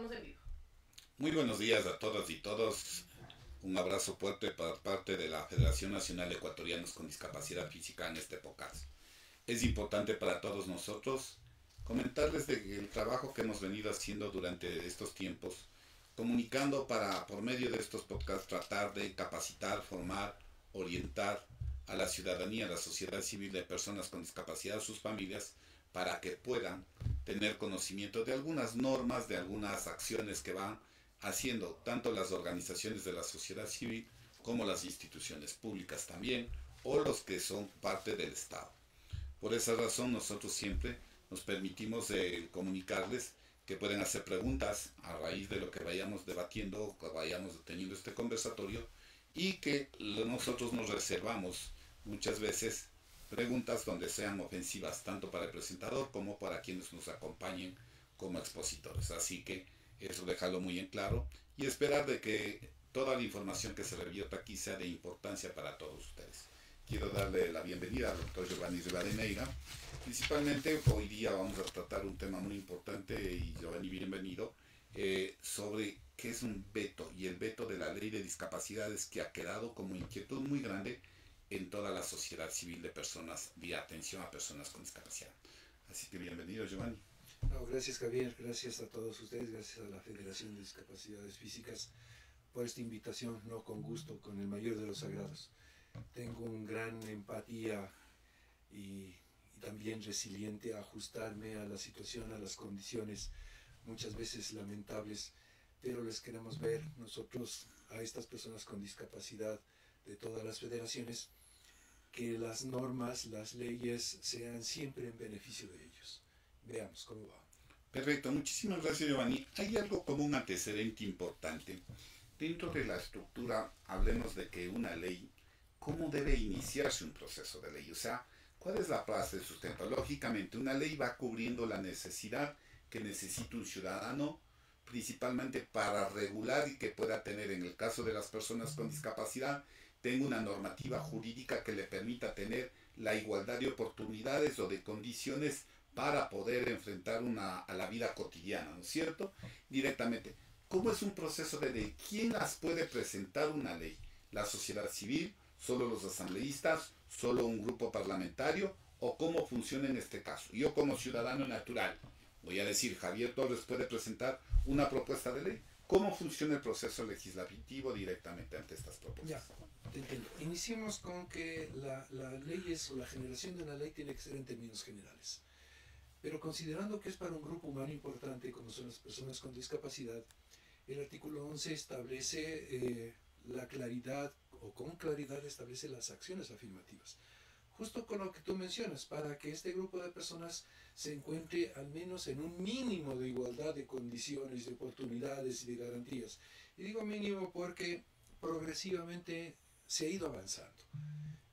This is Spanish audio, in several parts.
estamos en vivo. Muy buenos días a todas y todos. Un abrazo fuerte por parte de la Federación Nacional de Ecuatorianos con Discapacidad Física en este podcast. Es importante para todos nosotros comentarles del trabajo que hemos venido haciendo durante estos tiempos, comunicando para, por medio de estos podcasts, tratar de capacitar, formar, orientar a la ciudadanía, a la sociedad civil de personas con discapacidad, a sus familias, para que puedan tener conocimiento de algunas normas, de algunas acciones que van haciendo tanto las organizaciones de la sociedad civil como las instituciones públicas también, o los que son parte del Estado. Por esa razón nosotros siempre nos permitimos comunicarles que pueden hacer preguntas a raíz de lo que vayamos debatiendo, que vayamos teniendo este conversatorio, y que nosotros nos reservamos muchas veces preguntas donde sean ofensivas tanto para el presentador como para quienes nos acompañen como expositores. Así que eso dejarlo muy en claro y esperar de que toda la información que se revierta aquí sea de importancia para todos ustedes. Quiero darle la bienvenida al doctor Giovanni Rivadeneira. Principalmente hoy día vamos a tratar un tema muy importante, y Giovanni, bienvenido, sobre qué es un veto y el veto de la ley de discapacidades, que ha quedado como inquietud muy grande en toda la sociedad civil de personas, de atención a personas con discapacidad. Así que bienvenido, Giovanni. No, gracias, Javier, gracias a todos ustedes, gracias a la Federación de Discapacidades Físicas por esta invitación, no, con gusto, con el mayor de los agrados. Tengo una gran empatía y también resiliente a ajustarme a la situación, a las condiciones muchas veces lamentables, pero les queremos ver nosotros a estas personas con discapacidad de todas las federaciones, que las normas, las leyes sean siempre en beneficio de ellos. Veamos cómo va. Perfecto, muchísimas gracias, Giovanni. Hay algo como un antecedente importante. Dentro de la estructura, hablemos de que una ley, ¿cómo debe iniciarse un proceso de ley? O sea, ¿cuál es la base de sustento? Lógicamente, una ley va cubriendo la necesidad que necesita un ciudadano, principalmente para regular y que pueda tener, en el caso de las personas con discapacidad, tenga una normativa jurídica que le permita tener la igualdad de oportunidades o de condiciones para poder enfrentar a la vida cotidiana, ¿no es cierto? Directamente. ¿Cómo es un proceso de ley? ¿Quién las puede presentar una ley? ¿La sociedad civil? ¿Solo los asambleístas? ¿Solo un grupo parlamentario? ¿O cómo funciona en este caso? Yo, como ciudadano natural, voy a decir, Javier Torres puede presentar una propuesta de ley. ¿Cómo funciona el proceso legislativo directamente ante estas propuestas? Ya, te entiendo. Iniciemos con que la ley o la generación de una ley tiene que ser en términos generales. Pero considerando que es para un grupo humano importante, como son las personas con discapacidad, el artículo 11 establece la claridad, o con claridad establece las acciones afirmativas. Justo con lo que tú mencionas, para que este grupo de personas se encuentre al menos en un mínimo de igualdad de condiciones, de oportunidades y de garantías. Y digo mínimo porque progresivamente se ha ido avanzando.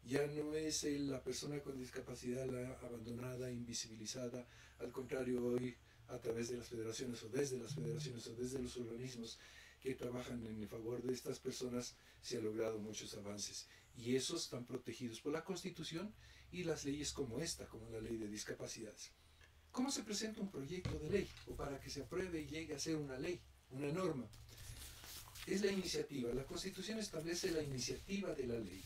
Ya no es la persona con discapacidad la abandonada, invisibilizada. Al contrario, hoy a través de las federaciones o desde las federaciones o desde los organismos que trabajan en favor de estas personas se han logrado muchos avances. Y esos están protegidos por la Constitución y las leyes como esta, como la Ley de Discapacidades. ¿Cómo se presenta un proyecto de ley? O para que se apruebe y llegue a ser una ley, una norma. Es la iniciativa. La Constitución establece la iniciativa de la ley.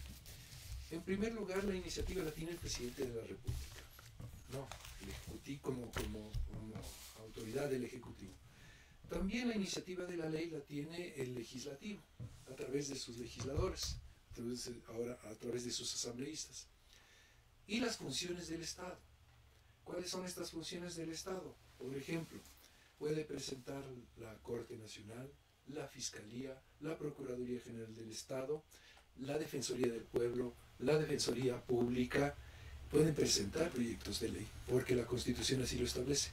En primer lugar, la iniciativa la tiene el presidente de la República, no, el Ejecutivo como autoridad del Ejecutivo. También la iniciativa de la ley la tiene el legislativo, a través de sus legisladores, ahora a través de sus asambleístas. Y las funciones del Estado. ¿Cuáles son estas funciones del Estado? Por ejemplo, puede presentar la Corte Nacional, la Fiscalía, la Procuraduría General del Estado, la Defensoría del Pueblo, la Defensoría Pública, pueden presentar proyectos de ley, porque la Constitución así lo establece.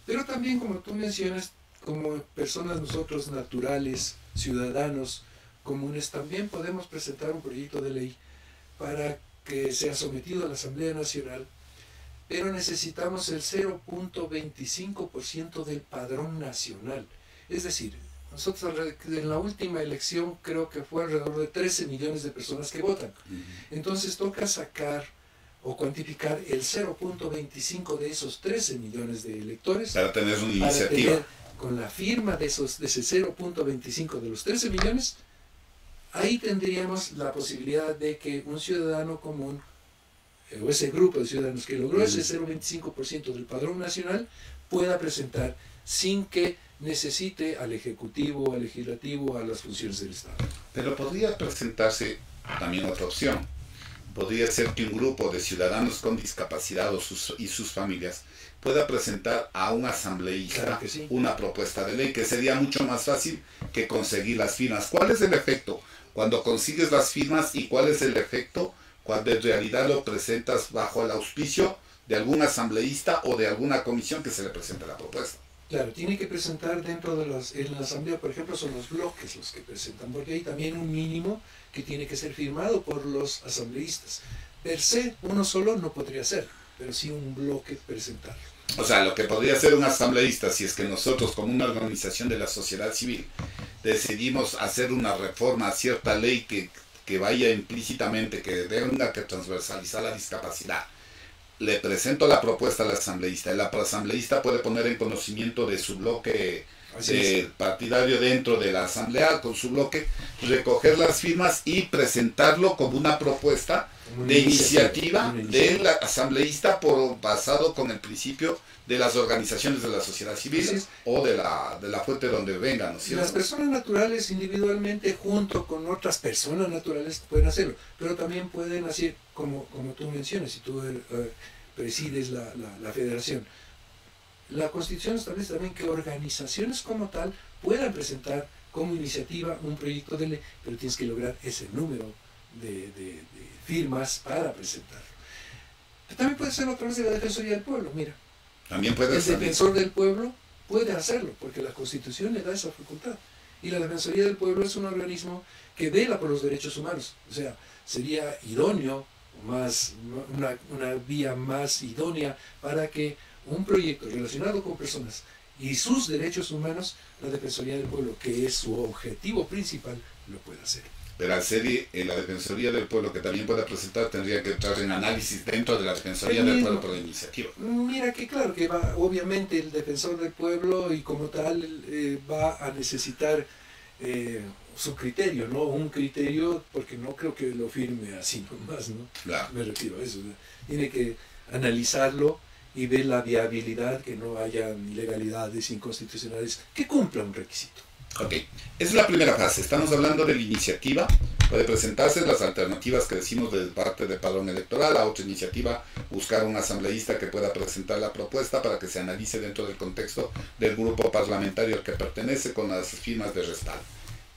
Pero también, como tú mencionas, como personas nosotros naturales, ciudadanos comunes, también podemos presentar un proyecto de ley para que sea sometido a la Asamblea Nacional, pero necesitamos el 0.25% del padrón nacional. Es decir, nosotros en la última elección creo que fue alrededor de 13 millones de personas que votan. Entonces toca sacar o cuantificar el 0.25 de esos 13 millones de electores para tener una iniciativa. con la firma de ese 0.25 de los 13 millones, ahí tendríamos la posibilidad de que un ciudadano común, o ese grupo de ciudadanos que logró ese 0.25% del padrón nacional, pueda presentar sin que necesite al Ejecutivo, al Legislativo, a las funciones del Estado. Pero podría presentarse también otra opción. Podría ser que un grupo de ciudadanos con discapacidad y sus familias pueda presentar a un asambleísta, claro que sí, una propuesta de ley, que sería mucho más fácil que conseguir las firmas. ¿Cuál es el efecto cuando consigues las firmas y cuál es el efecto cuando en realidad lo presentas bajo el auspicio de algún asambleísta o de alguna comisión que se le presente la propuesta? Claro, tiene que presentar dentro de en la asamblea, por ejemplo, son los bloques los que presentan, porque hay también un mínimo que tiene que ser firmado por los asambleístas. Per se, uno solo no podría ser, pero sí un bloque presentarlo. O sea, lo que podría ser un asambleísta, si es que nosotros como una organización de la sociedad civil decidimos hacer una reforma a cierta ley que vaya implícitamente, que tenga que transversalizar la discapacidad, le presento la propuesta al asambleísta. El asambleísta puede poner en conocimiento de su bloque partidario dentro de la asamblea, con su bloque, recoger las firmas y presentarlo como una propuesta de iniciativa del asambleísta basado con el principio de las organizaciones de la sociedad civil o de la fuente donde vengan, ¿no es cierto? Las personas naturales individualmente junto con otras personas naturales pueden hacerlo, pero también pueden hacer, como tú mencionas, si tú presides la federación. La Constitución establece también que organizaciones como tal puedan presentar como iniciativa un proyecto de ley, pero tienes que lograr ese número de firmas para presentarlo. También puede ser a través de la Defensoría del Pueblo, mira. También puede ser. El defensor del pueblo puede hacerlo, porque la Constitución le da esa facultad. Y la Defensoría del Pueblo es un organismo que vela por los derechos humanos. O sea, sería idóneo, una vía más idónea para que un proyecto relacionado con personas y sus derechos humanos, la Defensoría del Pueblo, que es su objetivo principal, lo puede hacer. Pero al ser la Defensoría del Pueblo que también pueda presentar, tendría que entrar en análisis dentro de la Defensoría del Pueblo por la iniciativa. Mira que claro, que obviamente el Defensor del Pueblo y como tal va a necesitar su criterio, ¿no? Un criterio, porque no creo que lo firme así nomás, ¿no? Claro. Me refiero a eso, ¿no? Tiene que analizarlo y ver la viabilidad, que no haya ilegalidades inconstitucionales, que cumpla un requisito. Ok, esa es la primera fase. Estamos hablando de la iniciativa. Puede presentarse las alternativas que decimos de parte del padrón electoral. A otra iniciativa, buscar un asambleísta que pueda presentar la propuesta para que se analice dentro del contexto del grupo parlamentario al que pertenece con las firmas de respaldo.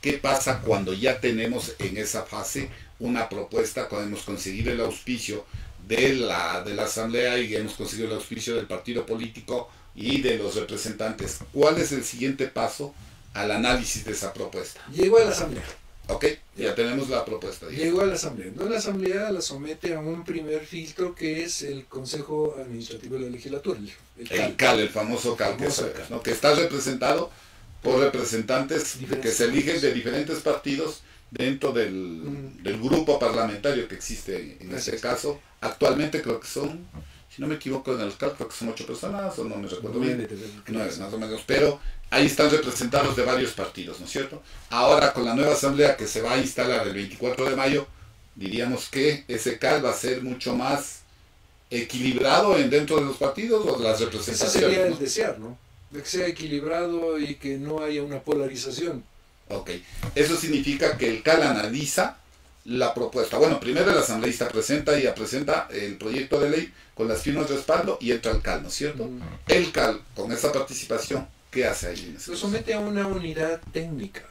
¿Qué pasa cuando ya tenemos en esa fase una propuesta, cuando hemos conseguido el auspicio de la asamblea y hemos conseguido el auspicio del partido político y de los representantes? ¿Cuál es el siguiente paso al análisis de esa propuesta? Llegó a la asamblea. Ok, ya tenemos la propuesta. Llegó a la asamblea. Entonces la asamblea la somete a un primer filtro que es el Consejo Administrativo de la Legislatura. El famoso CAL, ¿no? Que está representado por representantes que se eligen de diferentes partidos dentro del grupo parlamentario que existe en este caso. Actualmente creo que son, si no me equivoco en el CAL, creo que son 8 personas, o no me recuerdo bien, 9 más o menos, pero ahí están representados de varios partidos, ¿no es cierto? Ahora con la nueva asamblea que se va a instalar el 24 de mayo, diríamos que ese CAL va a ser mucho más equilibrado dentro de los partidos o de las representaciones. Ese sería el desear, ¿no? De que sea equilibrado y que no haya una polarización. Ok, eso significa que el CAL analiza la propuesta. Bueno, primero el asambleísta presenta el proyecto de ley con las firmas de respaldo y entra el CAL, ¿no es cierto? El CAL, con esa participación, ¿qué hace ahí? Lo somete a una unidad técnica,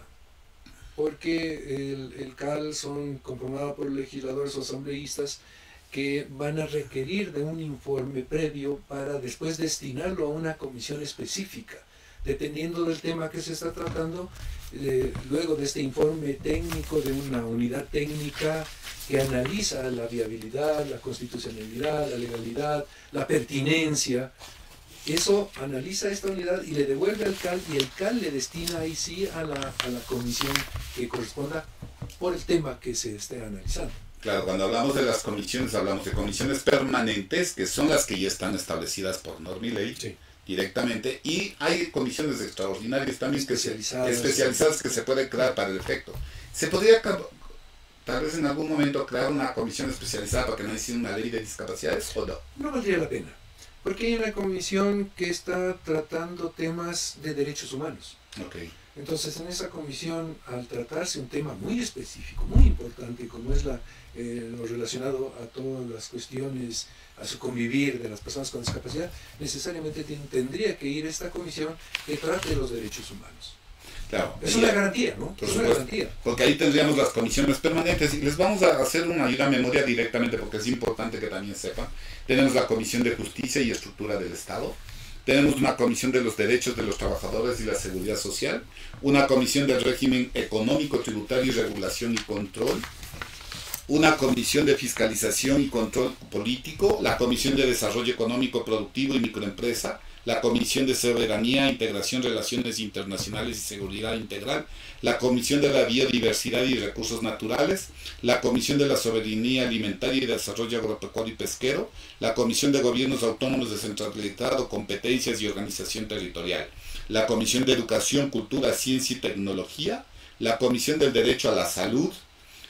porque el CAL son conformados por legisladores o asambleístas que van a requerir de un informe previo para después destinarlo a una comisión específica. Dependiendo del tema que se está tratando, luego de este informe técnico de una unidad técnica que analiza la viabilidad, la constitucionalidad, la legalidad, la pertinencia, eso analiza esta unidad y le devuelve al CAL, y el CAL le destina ahí sí a la comisión que corresponda por el tema que se esté analizando. Claro, cuando hablamos de las comisiones, hablamos de comisiones permanentes, que son las que ya están establecidas por norma y ley. Sí. directamente, y hay comisiones extraordinarias también especializadas que se pueden crear para el efecto. Se podría tal vez en algún momento crear una comisión especializada para que no exista una ley de discapacidades, ¿o no? No valdría la pena, porque hay una comisión que está tratando temas de derechos humanos. Okay. Entonces, en esa comisión, al tratarse un tema muy específico, muy importante, como es lo relacionado a todas las cuestiones, a su convivir de las personas con discapacidad, necesariamente tendría que ir esta comisión que trate de los derechos humanos. Claro, es una garantía, ¿no? Por supuesto, porque ahí tendríamos las comisiones permanentes, y les vamos a hacer una ayuda a memoria directamente porque es importante que también sepan. Tenemos la Comisión de Justicia y Estructura del Estado, tenemos una Comisión de los Derechos de los Trabajadores y la Seguridad Social, una Comisión del Régimen Económico, Tributario y Regulación y Control, una Comisión de Fiscalización y Control Político, la Comisión de Desarrollo Económico, Productivo y Microempresa, la Comisión de Soberanía, Integración, Relaciones Internacionales y Seguridad Integral, la Comisión de la Biodiversidad y Recursos Naturales, la Comisión de la Soberanía Alimentaria y Desarrollo Agropecuario y Pesquero, la Comisión de Gobiernos Autónomos Descentralizado, Competencias y Organización Territorial, la Comisión de Educación, Cultura, Ciencia y Tecnología, la Comisión del Derecho a la Salud,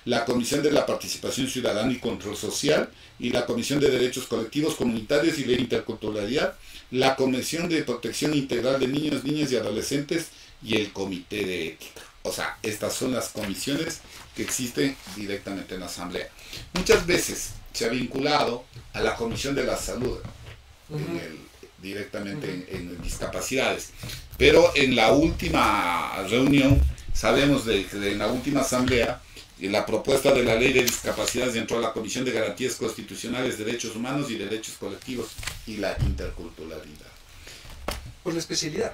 la Comisión de la Participación Ciudadana y Control Social, y la Comisión de Derechos Colectivos, Comunitarios y de Interculturalidad, la Comisión de Protección Integral de Niños, Niñas y Adolescentes y el Comité de Ética. O sea, estas son las comisiones que existen directamente en la Asamblea. Muchas veces se ha vinculado a la Comisión de la Salud directamente en discapacidades, pero en la última reunión, sabemos de en la última Asamblea, la propuesta de la Ley de Discapacidades entró a la Comisión de Garantías Constitucionales, Derechos Humanos y Derechos Colectivos y la Interculturalidad. Por la especialidad.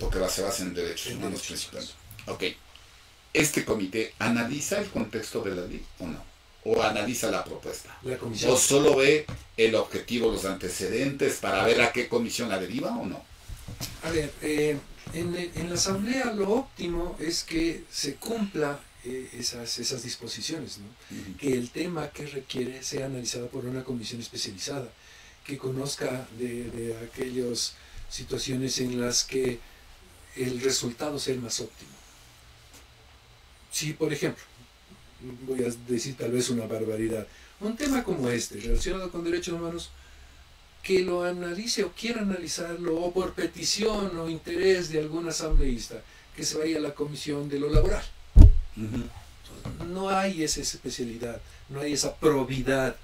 Porque se basa en derechos humanos principalmente. Ok. ¿Este comité analiza el contexto de la ley o no? ¿O analiza la propuesta? La comisión. ¿O solo ve el objetivo, los antecedentes para ver a qué comisión la deriva o no? A ver, en la Asamblea lo óptimo es que se cumpla esas disposiciones, ¿no? Que el tema que requiere sea analizado por una comisión especializada, que conozca de aquellas situaciones en las que el resultado sea el más óptimo. Si, por ejemplo, voy a decir tal vez una barbaridad, un tema como este, relacionado con derechos humanos, que lo analice o quiera analizarlo, o por petición o interés de algún asambleísta, que se vaya a la comisión de lo laboral. No hay esa especialidad, no hay esa probidad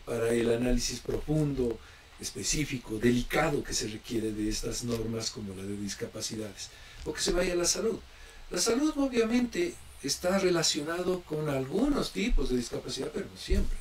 para el análisis profundo, específico, delicado que se requiere de estas normas como la de discapacidades, o que se vaya a la salud. La salud obviamente está relacionado con algunos tipos de discapacidad, pero no siempre.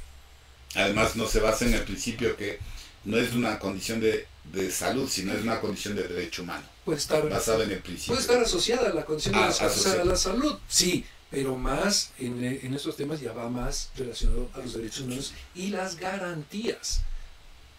Además no se basa en el principio que no es una condición de salud, sino es una condición de derecho humano. Puede estar basada en el principio. Puede estar asociada a la condición de la salud, sí, pero más en estos temas ya va más relacionado a los derechos humanos y las garantías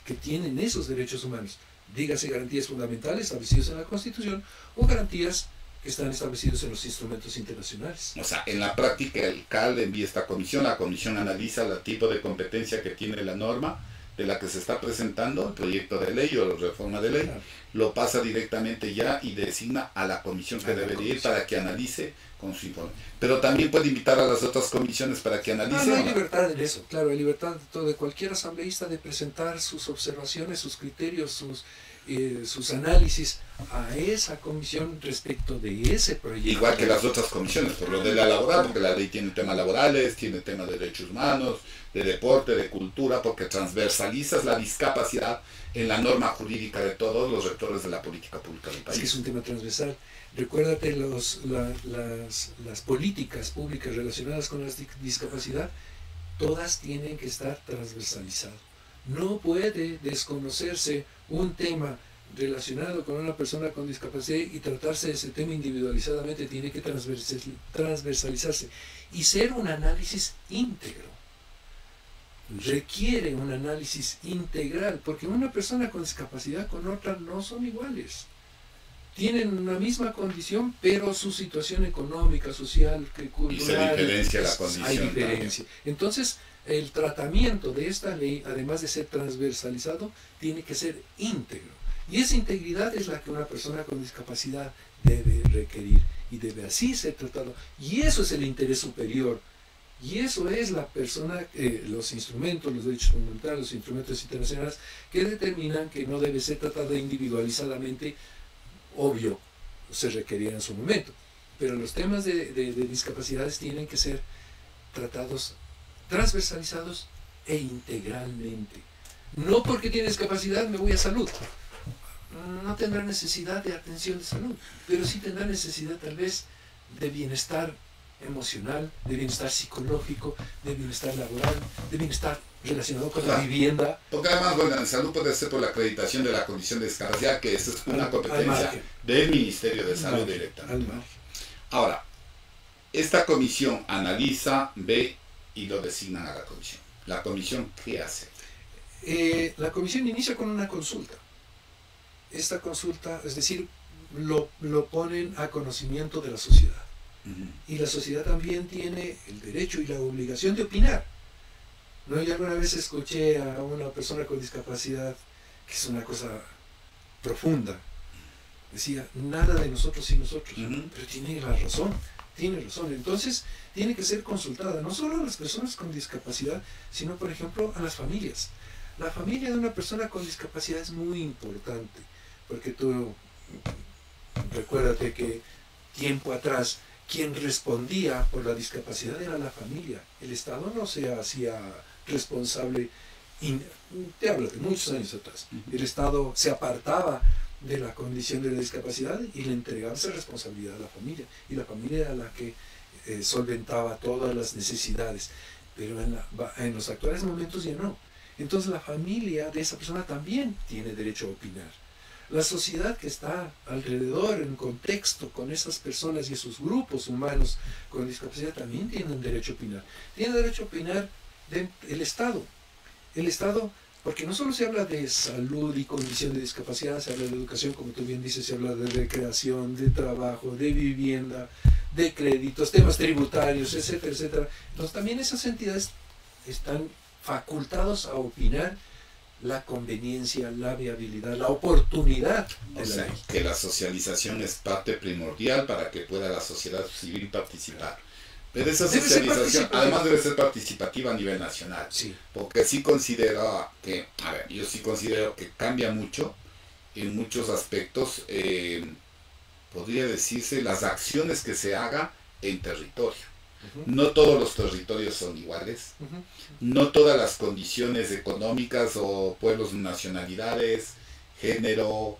que tienen esos derechos humanos. Dígase garantías fundamentales establecidas en la Constitución o garantías que están establecidos en los instrumentos internacionales. O sea, en la práctica el CAL envía esta comisión, la comisión analiza el tipo de competencia que tiene la norma de la que se está presentando, el proyecto de ley o la reforma de ley, claro, lo pasa directamente ya y designa a la comisión que debería ir para que analice con su informe. Pero también puede invitar a las otras comisiones para que analicen. No hay libertad en eso, claro, hay libertad de cualquier asambleísta de presentar sus observaciones, sus criterios, sus análisis a esa comisión respecto de ese proyecto. Igual que las otras comisiones, por lo de la laboral, porque la ley tiene temas laborales, tiene temas de derechos humanos, de deporte, de cultura, porque transversalizas la discapacidad en la norma jurídica de todos los rectores de la política pública del país. Es que es un tema transversal. Recuérdate, las políticas públicas relacionadas con la discapacidad, todas tienen que estar transversalizadas. No puede desconocerse un tema relacionado con una persona con discapacidad y tratarse de ese tema individualizadamente, tiene que transversalizarse y ser un análisis íntegro. Requiere un análisis integral, porque una persona con discapacidad con otra no son iguales. Tienen una misma condición, pero su situación económica, social, cultural, y se diferencia la condición. Hay diferencia. Entonces, el tratamiento de esta ley, además de ser transversalizado, tiene que ser íntegro. Y esa integridad es la que una persona con discapacidad debe requerir y debe así ser tratado. Y eso es el interés superior. Y eso es la persona, los instrumentos, los derechos fundamentales, los instrumentos internacionales que determinan que no debe ser tratado individualizadamente, obvio, se requería en su momento. Pero los temas de discapacidades tienen que ser tratados transversalizados e integralmente. No porque tiene discapacidad me voy a salud. No tendrá necesidad de atención de salud, pero sí tendrá necesidad tal vez de bienestar emocional, de bienestar psicológico, de bienestar laboral, de bienestar relacionado con la vivienda. Porque además, bueno, en salud puede ser por la acreditación de la condición de discapacidad, que esa es una competencia del Ministerio de Salud directamente. Ahora, esta comisión analiza, ve y lo designan a la comisión. ¿La comisión qué hace? La comisión inicia con una consulta. Esta consulta, es decir, lo ponen a conocimiento de la sociedad. Y la sociedad también tiene el derecho y la obligación de opinar. ¿No? Yo alguna vez escuché a una persona con discapacidad, que es una cosa profunda, decía, nada de nosotros sin nosotros. Pero tiene la razón, tiene razón. Entonces, tiene que ser consultada, no solo a las personas con discapacidad, sino, por ejemplo, a las familias. La familia de una persona con discapacidad es muy importante, porque tú, recuérdate que tiempo atrás, quien respondía por la discapacidad era la familia. El Estado no se hacía responsable, te hablo de muchos años atrás. El Estado se apartaba de la condición de la discapacidad y le entregaba esa responsabilidad a la familia. Y la familia era la que solventaba todas las necesidades. Pero en los actuales momentos ya no. Entonces la familia de esa persona también tiene derecho a opinar. La sociedad que está alrededor, en contexto con esas personas y esos grupos humanos con discapacidad también tienen derecho a opinar. Tiene derecho a opinar el Estado. El Estado, porque no solo se habla de salud y condición de discapacidad, se habla de educación, como tú bien dices, se habla de recreación, de trabajo, de vivienda, de créditos, temas tributarios, etcétera, etcétera. Entonces también esas entidades están facultados a opinar la conveniencia, la viabilidad, la oportunidad de la ley. Que la socialización es parte primordial para que pueda la sociedad civil participar. Pero esa socialización además debe ser participativa a nivel nacional. Sí. Porque sí considero que, yo sí considero que cambia mucho en muchos aspectos, podría decirse, las acciones que se haga en territorio. No todos los territorios son iguales, no todas las condiciones económicas o pueblos, nacionalidades, género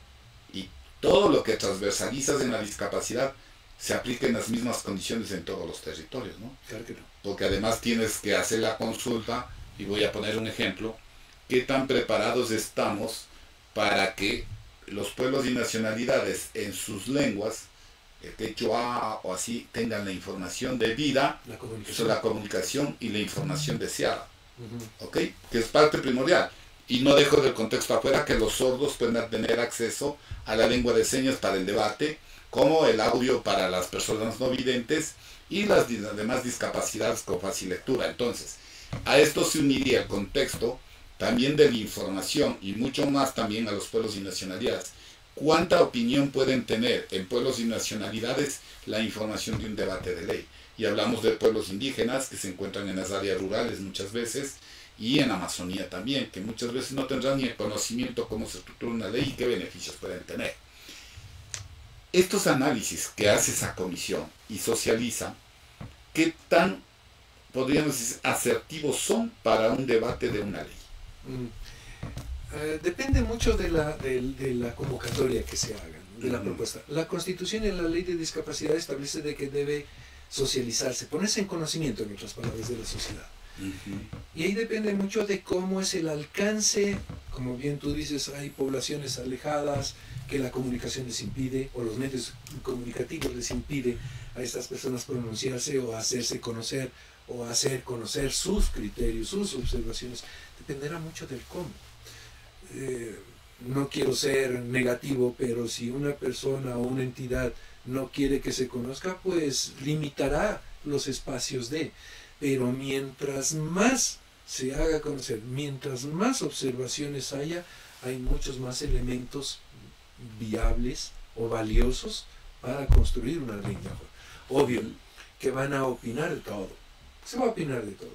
y todo lo que transversalizas en la discapacidad se aplica en las mismas condiciones en todos los territorios, ¿no? Claro que no. Porque además tienes que hacer la consulta, y voy a poner un ejemplo, ¿qué tan preparados estamos para que los pueblos y nacionalidades en sus lenguas, el quechua o así, tengan la información debida, la comunicación y la información deseada? ¿Ok? Que es parte primordial. Y no dejo del contexto afuera que los sordos puedan tener acceso a la lengua de señas para el debate, como el audio para las personas no videntes y las demás discapacidades con fácil lectura. Entonces, a esto se uniría el contexto también de la información y mucho más también a los pueblos y nacionalidades. ¿Cuánta opinión pueden tener en pueblos y nacionalidades la información de un debate de ley? Y hablamos de pueblos indígenas que se encuentran en las áreas rurales muchas veces y en Amazonía también, que muchas veces no tendrán ni el conocimiento cómo se estructura una ley y qué beneficios pueden tener. Estos análisis que hace esa comisión y socializa, ¿qué tan, podríamos decir, asertivos son para un debate de una ley? Depende mucho de la convocatoria que se haga, de la propuesta. La Constitución y la Ley de Discapacidad establece de que debe socializarse, ponerse en conocimiento, en otras palabras, de la sociedad. Y ahí depende mucho de cómo es el alcance. Como bien tú dices, hay poblaciones alejadas que la comunicación les impide, o los medios comunicativos les impide a estas personas pronunciarse o hacerse conocer, o hacer conocer sus criterios, sus observaciones. Dependerá mucho del cómo. No quiero ser negativo, pero si una persona o una entidad no quiere que se conozca, pues limitará los espacios de. Pero mientras más se haga conocer, mientras más observaciones haya, hay muchos más elementos viables o valiosos para construir una ley mejor. Obvio que van a opinar de todo, se va a opinar de todo,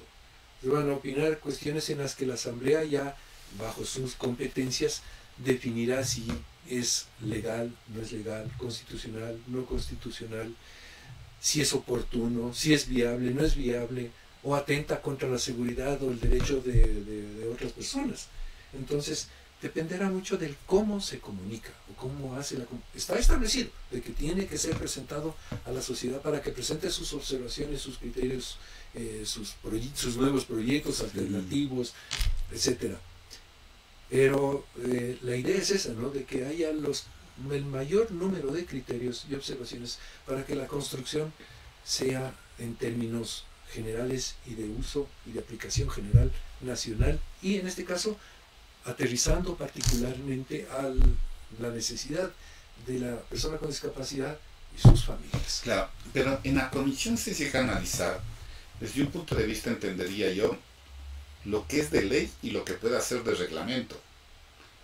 se van a opinar cuestiones en las que la Asamblea ya bajo sus competencias definirá si es legal, no es legal, constitucional, no constitucional, si es oportuno, si es viable, no es viable, o atenta contra la seguridad o el derecho de otras personas. Entonces, dependerá mucho del cómo se comunica o cómo hace la comunicación. Está establecido de que tiene que ser presentado a la sociedad para que presente sus observaciones, sus criterios, sus nuevos proyectos alternativos, etcétera. Pero la idea es esa, ¿no? De que haya el mayor número de criterios y observaciones para que la construcción sea en términos generales y de uso y de aplicación general nacional y en este caso aterrizando particularmente a la necesidad de la persona con discapacidad y sus familias. Claro, pero en la comisión se llega a analizar, desde un punto de vista entendería yo, lo que es de ley y lo que puede hacer de reglamento.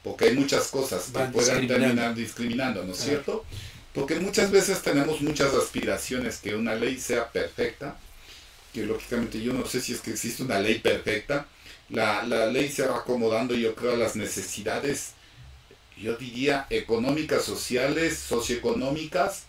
Porque hay muchas cosas que puedan terminar discriminando, ¿no es cierto? Porque muchas veces tenemos muchas aspiraciones que una ley sea perfecta, que lógicamente yo no sé si es que existe una ley perfecta. La ley se va acomodando, yo creo, a las necesidades, yo diría, económicas, sociales, socioeconómicas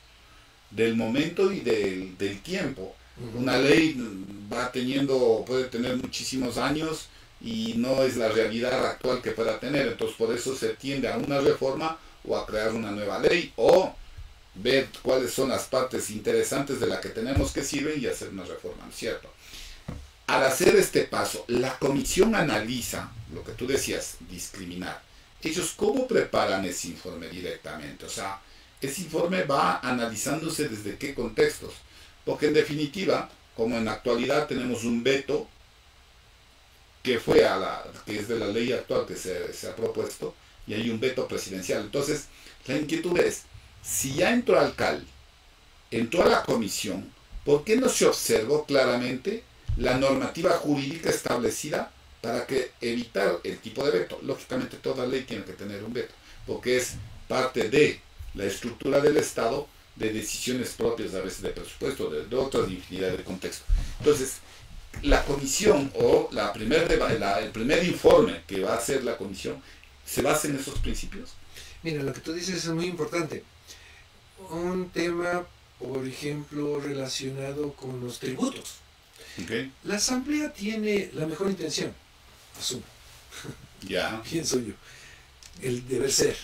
del momento y del tiempo. Una ley puede tener muchísimos años y no es la realidad actual que pueda tener, entonces por eso se tiende a una reforma o a crear una nueva ley o ver cuáles son las partes interesantes de la que tenemos que sirven y hacer una reforma, ¿no es cierto? Al hacer este paso, la comisión analiza lo que tú decías, discriminar. Ellos, ¿cómo preparan ese informe directamente? O sea, ese informe va analizándose desde qué contextos. Porque en definitiva, como en la actualidad tenemos un veto que es de la ley actual que se ha propuesto, y hay un veto presidencial. Entonces, la inquietud es, si ya entró alcalde, entró a la comisión, ¿por qué no se observó claramente la normativa jurídica establecida para evitar el tipo de veto? Lógicamente toda ley tiene que tener un veto, porque es parte de la estructura del Estado, de decisiones propias a veces de presupuesto, de otra infinidad de contextos. Entonces, la comisión o el primer informe que va a hacer la comisión, ¿se basa en esos principios? Mira, lo que tú dices es muy importante. Un tema, por ejemplo, relacionado con los tributos. Okay. La Asamblea tiene la mejor intención, asumo. Ya. Pienso yo. El deber ser.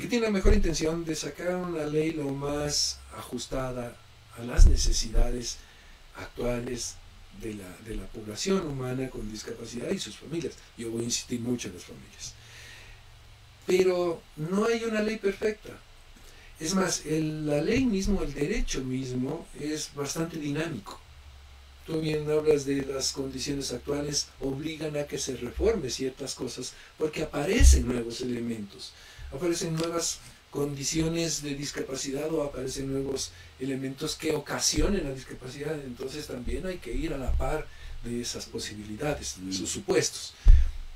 Que tiene la mejor intención de sacar una ley lo más ajustada a las necesidades actuales de la población humana con discapacidad y sus familias. Yo voy a insistir mucho en las familias. Pero no hay una ley perfecta. Es más, la ley mismo, el derecho mismo, es bastante dinámico. Tú bien hablas de las condiciones actuales, obligan a que se reforme ciertas cosas porque aparecen nuevos elementos, aparecen nuevas condiciones de discapacidad o aparecen nuevos elementos que ocasionen la discapacidad. Entonces también hay que ir a la par de esas posibilidades, de esos supuestos.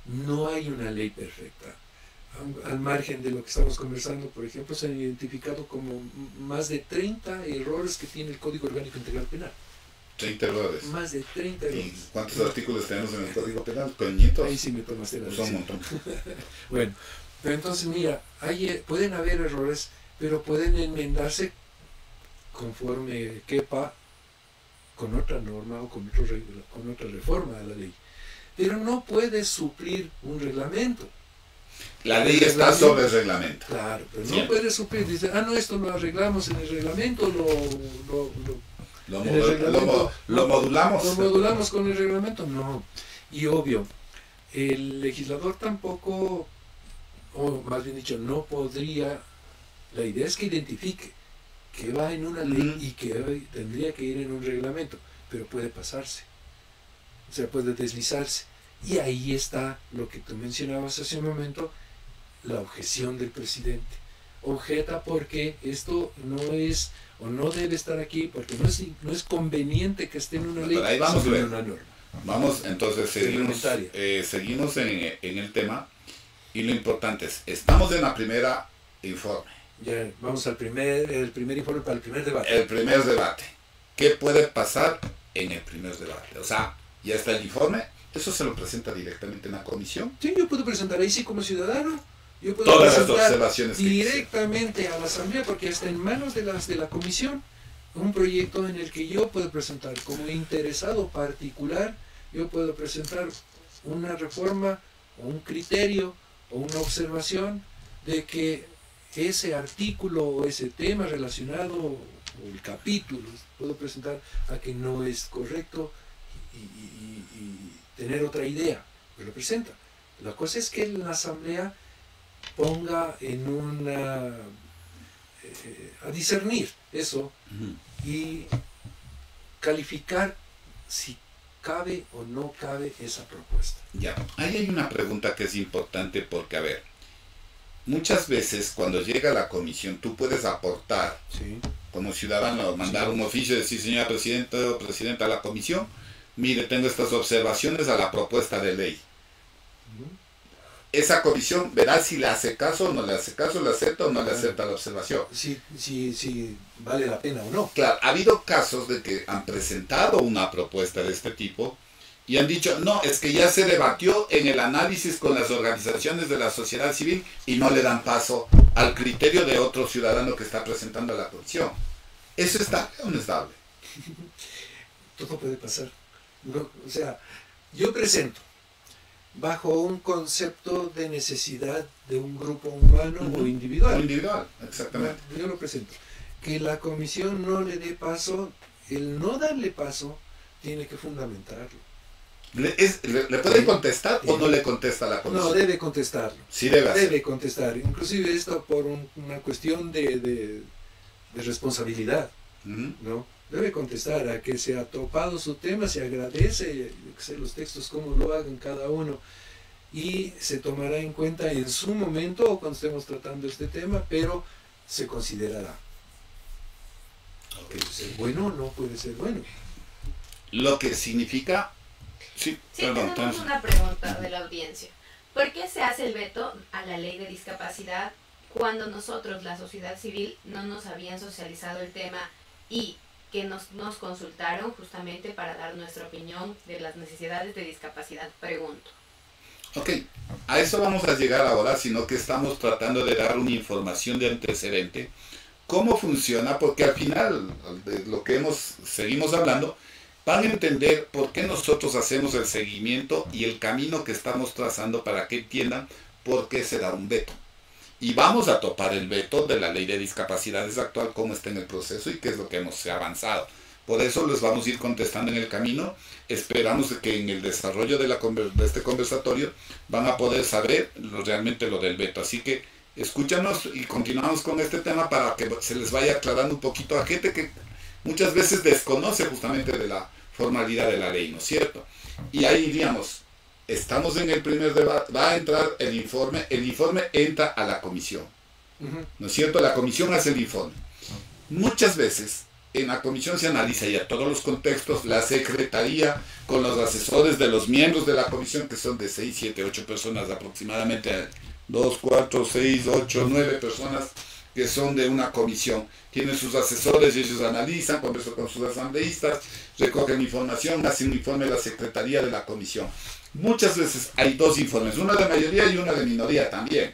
No hay una ley perfecta. Al margen de lo que estamos conversando, por ejemplo, se han identificado como más de 30 errores que tiene el Código Orgánico Integral Penal. 30 errores. Más de 30 errores. ¿Y cuántos artículos tenemos en el Código Penal? ¿Coñitos? Ahí sí me tomaste la Son un montón. Bueno, pero entonces mira, pueden haber errores, pero pueden enmendarse conforme quepa con otra norma o con otra reforma de la ley. Pero no puede suplir un reglamento. La ley está sobre el reglamento. Claro, pero no puede suplir. Dice, no, esto lo arreglamos en el reglamento, lo modulamos. Lo modulamos con el reglamento, no. Y obvio, el legislador tampoco, o más bien dicho, no podría, la idea es que identifique que va en una ley y que tendría que ir en un reglamento, pero puede pasarse, o sea, puede deslizarse. Y ahí está lo que tú mencionabas hace un momento, la objeción del presidente. Objeta porque esto no es o no debe estar aquí, porque no es conveniente que esté en una ley, ahí vamos sino en una norma. Vamos, entonces seguimos en el tema Y lo importante es, estamos en la primera informe. Ya, vamos al el primer informe para el primer debate. El primer debate. ¿Qué puede pasar en el primer debate? O sea, ya está el informe, eso se lo presenta directamente en la comisión. Sí, yo puedo presentar ahí sí como ciudadano. Yo puedo Todas las presentar observaciones que directamente a la asamblea, porque está en manos de la comisión un proyecto en el que yo puedo presentar como interesado particular, yo puedo presentar una reforma o un criterio o una observación de que ese artículo o ese tema relacionado o el capítulo puedo presentar a que no es correcto y tener otra idea, pero lo presenta. La cosa es que la asamblea ponga en una a discernir eso y calificar si cabe o no cabe esa propuesta. Ya, ahí hay una pregunta que es importante porque, a ver, muchas veces cuando llega a la comisión tú puedes aportar, Sí. como ciudadano, mandar un oficio y decir, señora presidenta o presidenta de la comisión, mire, tengo estas observaciones a la propuesta de ley. Esa comisión verá si le hace caso o no le hace caso, le acepta o no le acepta la observación. Si vale la pena o no. Claro, ha habido casos de que han presentado una propuesta de este tipo y han dicho, no, es que ya se debatió en el análisis con las organizaciones de la sociedad civil y no le dan paso al criterio de otro ciudadano que está presentando a la comisión. ¿Eso es estable o no es estable? Todo puede pasar. No, o sea, yo presento bajo un concepto de necesidad de un grupo humano o individual. O individual, exactamente. Yo lo presento. Que la comisión no le dé paso, el no darle paso, tiene que fundamentarlo. ¿Le puede contestar o no le contesta a la comisión? No, debe contestarlo. Sí debe hacer. Debe contestar. Inclusive esto por una cuestión de responsabilidad, ¿no? Debe contestar. A que se ha topado su tema, se agradece, yo sé, los textos como lo hagan cada uno, y se tomará en cuenta en su momento o cuando estemos tratando este tema, pero se considerará. ¿Puede ser bueno o no puede ser bueno? Lo que significa... Sí, perdón, tenemos una pregunta de la audiencia. ¿Por qué se hace el veto a la ley de discapacidad cuando nosotros, la sociedad civil, no nos habían socializado el tema y que nos consultaron justamente para dar nuestra opinión de las necesidades de discapacidad? Pregunto. Ok, a eso vamos a llegar ahora, sino que estamos tratando de dar una información de antecedente. ¿Cómo funciona? Porque al final de lo que seguimos hablando, van a entender por qué nosotros hacemos el seguimiento y el camino que estamos trazando para que entiendan por qué se da un veto. Y vamos a topar el veto de la ley de discapacidades actual, cómo está en el proceso y qué es lo que hemos avanzado. Por eso les vamos a ir contestando en el camino. Esperamos que en el desarrollo de este conversatorio van a poder saber realmente lo del veto. Así que escúchanos y continuamos con este tema para que se les vaya aclarando un poquito a gente que muchas veces desconoce justamente de la formalidad de la ley, ¿no es cierto? Y ahí diríamos, estamos en el primer debate, va a entrar el informe entra a la comisión, ¿no es cierto? La comisión hace el informe. Muchas veces en la comisión se analiza ya todos los contextos, la secretaría con los asesores de los miembros de la comisión, que son de 6, 7, 8 personas aproximadamente, 2, 4, 6, 8, 9 personas que son de una comisión. Tienen sus asesores y ellos analizan, conversan con sus asambleístas, recogen información, hacen un informe a la secretaría de la comisión. Muchas veces hay dos informes, uno de mayoría y uno de minoría también.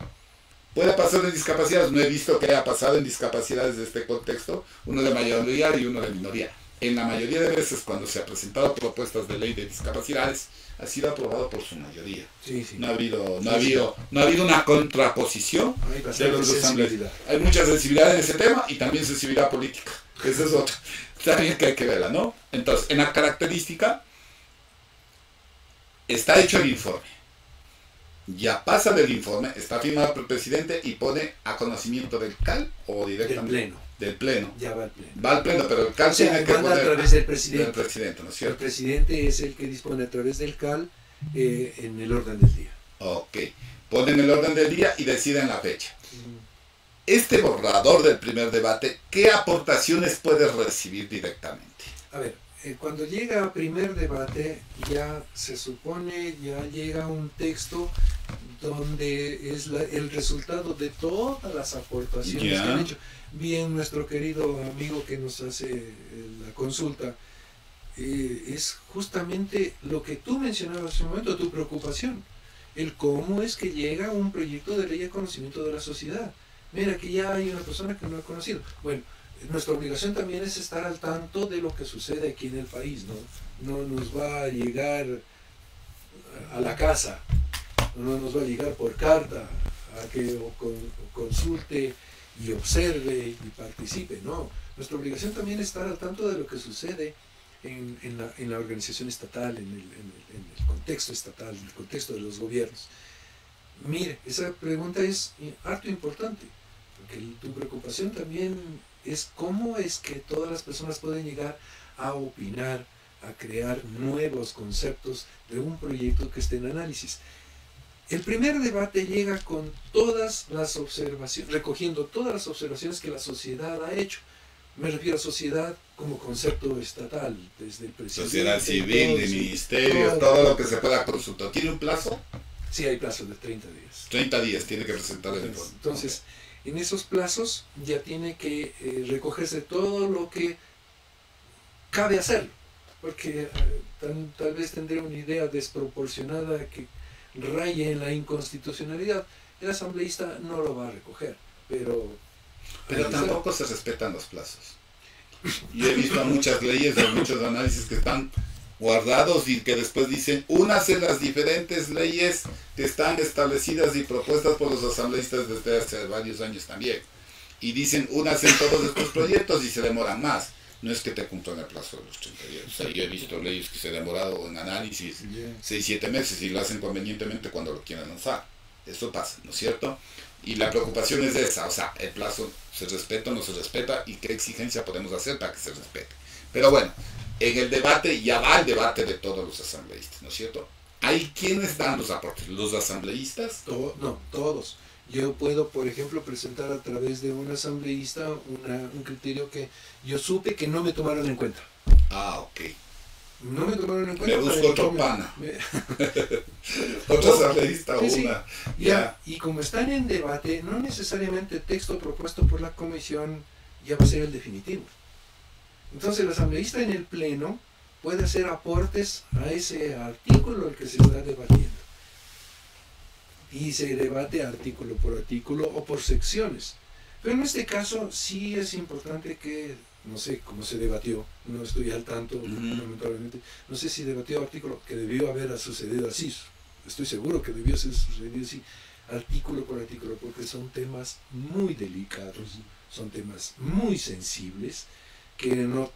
Puede pasar en discapacidades, no he visto que haya pasado en discapacidades de este contexto, uno de mayoría y uno de minoría. En la mayoría de veces cuando se han presentado propuestas de ley de discapacidades, ha sido aprobado por su mayoría. Sí, sí. No ha habido una contraposición de los asambleístas. Hay mucha sensibilidad en ese tema y también sensibilidad política. Esa es otra. También que hay que verla, ¿no? Entonces, en la característica está hecho el informe. Ya pasa del informe, está firmado por el presidente y pone a conocimiento del CAL o directamente del pleno. Ya va al pleno. Va al pleno, pero el CAL tiene que poner a través del presidente. Del presidente, ¿no es cierto? El presidente es el que dispone a través del CAL en el orden del día. Ok. Ponen el orden del día y deciden la fecha. Este borrador del primer debate, ¿qué aportaciones puede recibir directamente? A ver, cuando llega a primer debate, ya se supone, ya llega un texto donde es el resultado de todas las aportaciones que han hecho. Bien, nuestro querido amigo que nos hace la consulta, es justamente lo que tú mencionabas hace un momento, tu preocupación, el cómo es que llega un proyecto de ley a conocimiento de la sociedad. Mira, que ya hay una persona que no ha conocido. Bueno, nuestra obligación también es estar al tanto de lo que sucede aquí en el país, ¿no? No nos va a llegar a la casa, no nos va a llegar por carta a que consulte y observe y participe, no. Nuestra obligación también es estar al tanto de lo que sucede en la organización estatal, en el contexto estatal, en el contexto de los gobiernos. Mire, esa pregunta es harto importante, porque tu preocupación también es cómo es que todas las personas pueden llegar a opinar, a crear nuevos conceptos de un proyecto que esté en análisis. El primer debate llega con todas las observaciones, recogiendo todas las observaciones que la sociedad ha hecho. Me refiero a sociedad como concepto estatal, desde el presidente. Sociedad civil, de ministerios, todo lo que se pueda consultar. ¿Tiene un plazo? Sí, hay plazo de 30 días. 30 días tiene que presentar el informe. Entonces, en esos plazos ya tiene que recogerse todo lo que cabe hacerlo, porque tal vez tendría una idea desproporcionada que raye en la inconstitucionalidad. El asambleísta no lo va a recoger, pero tampoco se respetan los plazos. Yo he visto muchas leyes, muchos análisis que están guardados y que después dicen, únase las diferentes leyes que están establecidas y propuestas por los asambleístas desde hace varios años también. Y dicen, únase en todos estos proyectos y se demoran más. No es que te cumplan el plazo de los 30 días. O sea, yo he visto leyes que se han demorado en análisis 6-7 meses y lo hacen convenientemente cuando lo quieren lanzar. Eso pasa, ¿no es cierto? Y la preocupación es esa, o sea, el plazo se respeta o no se respeta y qué exigencia podemos hacer para que se respete. Pero bueno, en el debate ya va el debate de todos los asambleístas, ¿no es cierto? ¿Hay quiénes dan los aportes? ¿Los asambleístas? No, todos. Yo puedo, por ejemplo, presentar a través de un asambleísta un criterio que yo supe que no me tomaron en cuenta. Ah, ok. No me tomaron en cuenta. Me busco otro pana. Otro asambleísta o sí, una. Ya. Y como están en debate, no necesariamente el texto propuesto por la comisión ya va a ser el definitivo. Entonces el asambleísta en el pleno puede hacer aportes a ese artículo al que se está debatiendo. Y se debate artículo por artículo o por secciones. Pero en este caso sí es importante que, no sé cómo se debatió, no estoy al tanto, lamentablemente, no sé si debatió artículo, que debió haber sucedido así, estoy seguro que debió ser sucedido así, artículo por artículo, porque son temas muy delicados, son temas muy sensibles, que no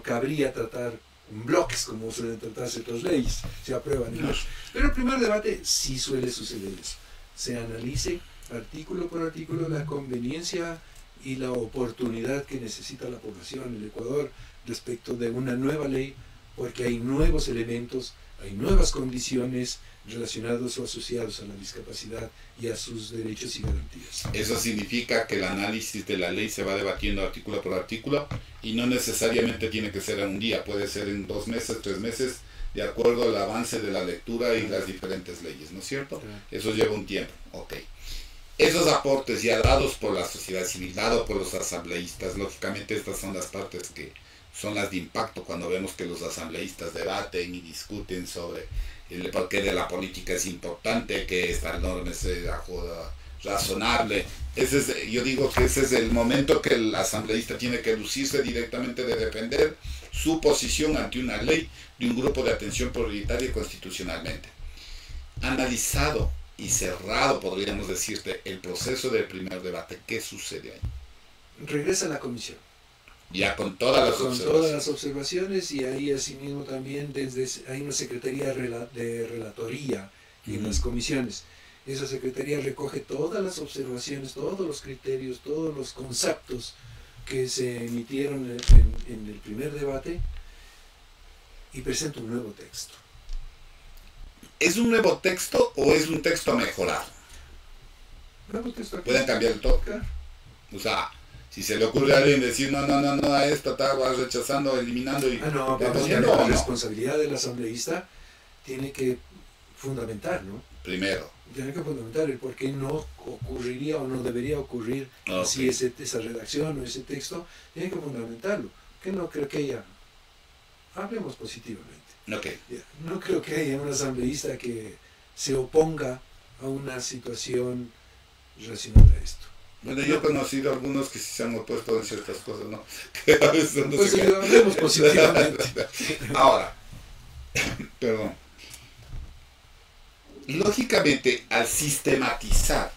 cabría tratar en bloques como suelen tratarse otras leyes, se aprueban y no. Pero el primer debate sí suele suceder eso, se analice artículo por artículo la conveniencia y la oportunidad que necesita la población en el Ecuador respecto de una nueva ley, porque hay nuevos elementos, hay nuevas condiciones relacionados o asociados a la discapacidad y a sus derechos y garantías. Eso significa que el análisis de la ley se va debatiendo artículo por artículo y no necesariamente tiene que ser en un día, puede ser en 2 meses, 3 meses, de acuerdo al avance de la lectura y las diferentes leyes, ¿no es cierto? Eso lleva un tiempo, ok. Esos aportes ya dados por la sociedad civil, dados por los asambleístas, lógicamente estas son las partes que son las de impacto cuando vemos que los asambleístas debaten y discuten sobre el porqué de la política es importante, que esta norma sea razonable. Yo digo que ese es el momento que el asambleísta tiene que lucirse directamente de defender su posición ante una ley de un grupo de atención prioritaria constitucionalmente. Analizado y cerrado, podríamos decirte, el proceso del primer debate, ¿qué sucede ahí? Regresa a la comisión. Ya con todas las observaciones y ahí asimismo también hay una secretaría de relatoría en las comisiones. Esa secretaría recoge todas las observaciones, todos los criterios, todos los conceptos que se emitieron en el primer debate y presenta un nuevo texto. ¿Es un nuevo texto o es un texto mejorado? Nuevo texto. Pueden cambiar el toque. O sea, si se le ocurre a alguien decir no, a esta va rechazando, eliminando y... pero la responsabilidad del asambleísta tiene que fundamentar, ¿no? Primero. Tienen que fundamentar el por qué no ocurriría o no debería ocurrir así esa redacción o ese texto. Tienen que fundamentarlo. Que no creo que haya... Hablemos positivamente. Okay. No creo que haya un asambleísta que se oponga a una situación relacionada a esto. Bueno, yo he conocido algunos que sí se han opuesto en ciertas cosas, ¿no? Que a veces no pues sí, hablemos positivamente. Ahora, perdón. Lógicamente, al sistematizar,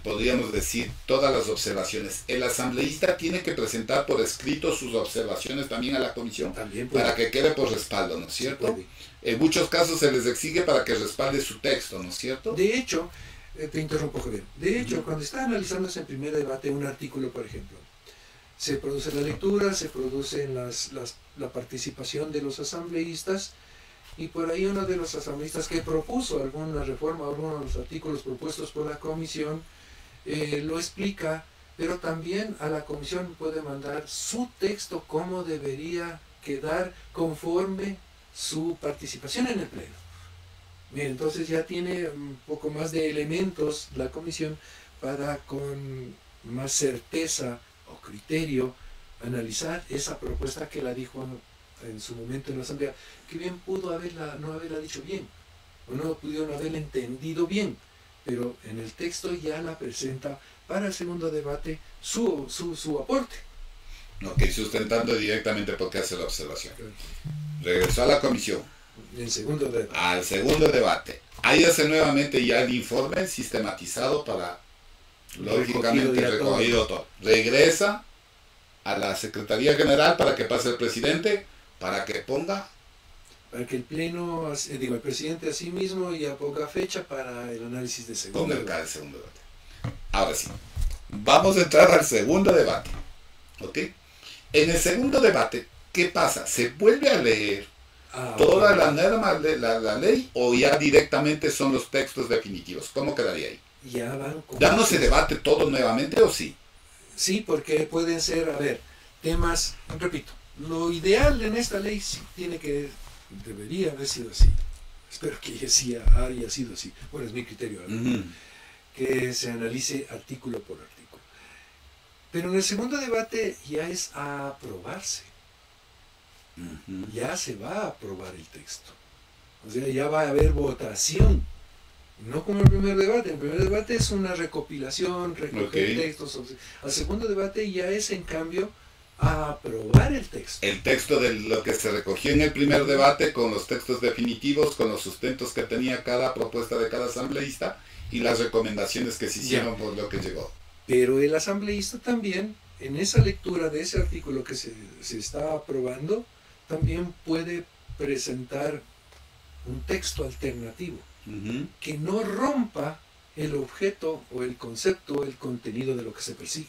podríamos decir, todas las observaciones, el asambleísta tiene que presentar por escrito sus observaciones también a la comisión, para que quede por respaldo, ¿no es cierto? En muchos casos se les exige para que respalde su texto, ¿no es cierto? De hecho, te interrumpo, Javier. De hecho, cuando está analizándose en primer debate un artículo, por ejemplo, se produce la lectura, se produce la participación de los asambleístas, y por ahí uno de los asambleístas que propuso alguna reforma, alguno de los artículos propuestos por la comisión, lo explica, pero también a la comisión puede mandar su texto, cómo debería quedar conforme su participación en el pleno. Bien, entonces ya tiene un poco más de elementos la comisión para con más certeza o criterio analizar esa propuesta que la dijo en su momento en la asamblea, que bien pudo no haberla dicho bien, o no pudieron haberla entendido bien, pero en el texto ya la presenta para el segundo debate su aporte. Ok, sustentando directamente porque hace la observación. Regresó a la comisión. El segundo debate. Al segundo debate. Ahí hace nuevamente ya el informe sistematizado para, lógicamente, recogido todo. Regresa a la Secretaría General para que pase el presidente, para que ponga... Para que el pleno, el presidente a sí mismo ya ponga fecha para el análisis de segundo debate. El segundo debate. Ahora sí, vamos a entrar al segundo debate. ¿Ok? En el segundo debate, ¿qué pasa? ¿Se vuelve a leer toda la norma de la ley o ya directamente son los textos definitivos? ¿Cómo quedaría ahí? ¿Ya no se debate todo nuevamente o sí? Sí, porque pueden ser, temas, repito, lo ideal en esta ley sí debería haber sido así. Espero que sí haya sido así. Bueno, es mi criterio. Que se analice artículo por artículo. Pero en el segundo debate ya es a aprobarse. Ya se va a aprobar el texto. O sea, ya va a haber votación. No como el primer debate. El primer debate es una recopilación, recoger textos. El segundo debate ya es, en cambio, a aprobar el texto. El texto de lo que se recogió en el primer debate, con los textos definitivos, con los sustentos que tenía cada propuesta de cada asambleísta y las recomendaciones que se hicieron por lo que llegó. Pero el asambleísta también, en esa lectura de ese artículo que se está aprobando, también puede presentar un texto alternativo que no rompa el objeto o el concepto, el contenido de lo que se persigue.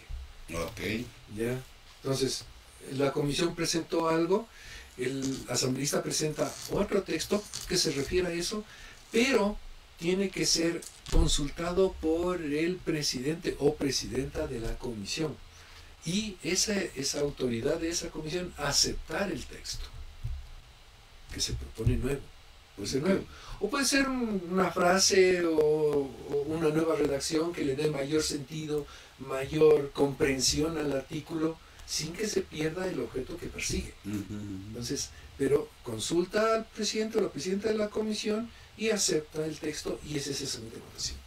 ¿Ya? Entonces, la comisión presentó algo, el asambleísta presenta otro texto que se refiere a eso, pero tiene que ser consultado por el presidente o presidenta de la comisión. Y esa autoridad de esa comisión aceptar el texto que se propone nuevo. Puede ser nuevo. O puede ser una frase o una nueva redacción que le dé mayor sentido, mayor comprensión al artículo, sin que se pierda el objeto que persigue. Entonces, pero consulta al presidente o la presidenta de la comisión y acepta el texto, y ese es el segundo votación.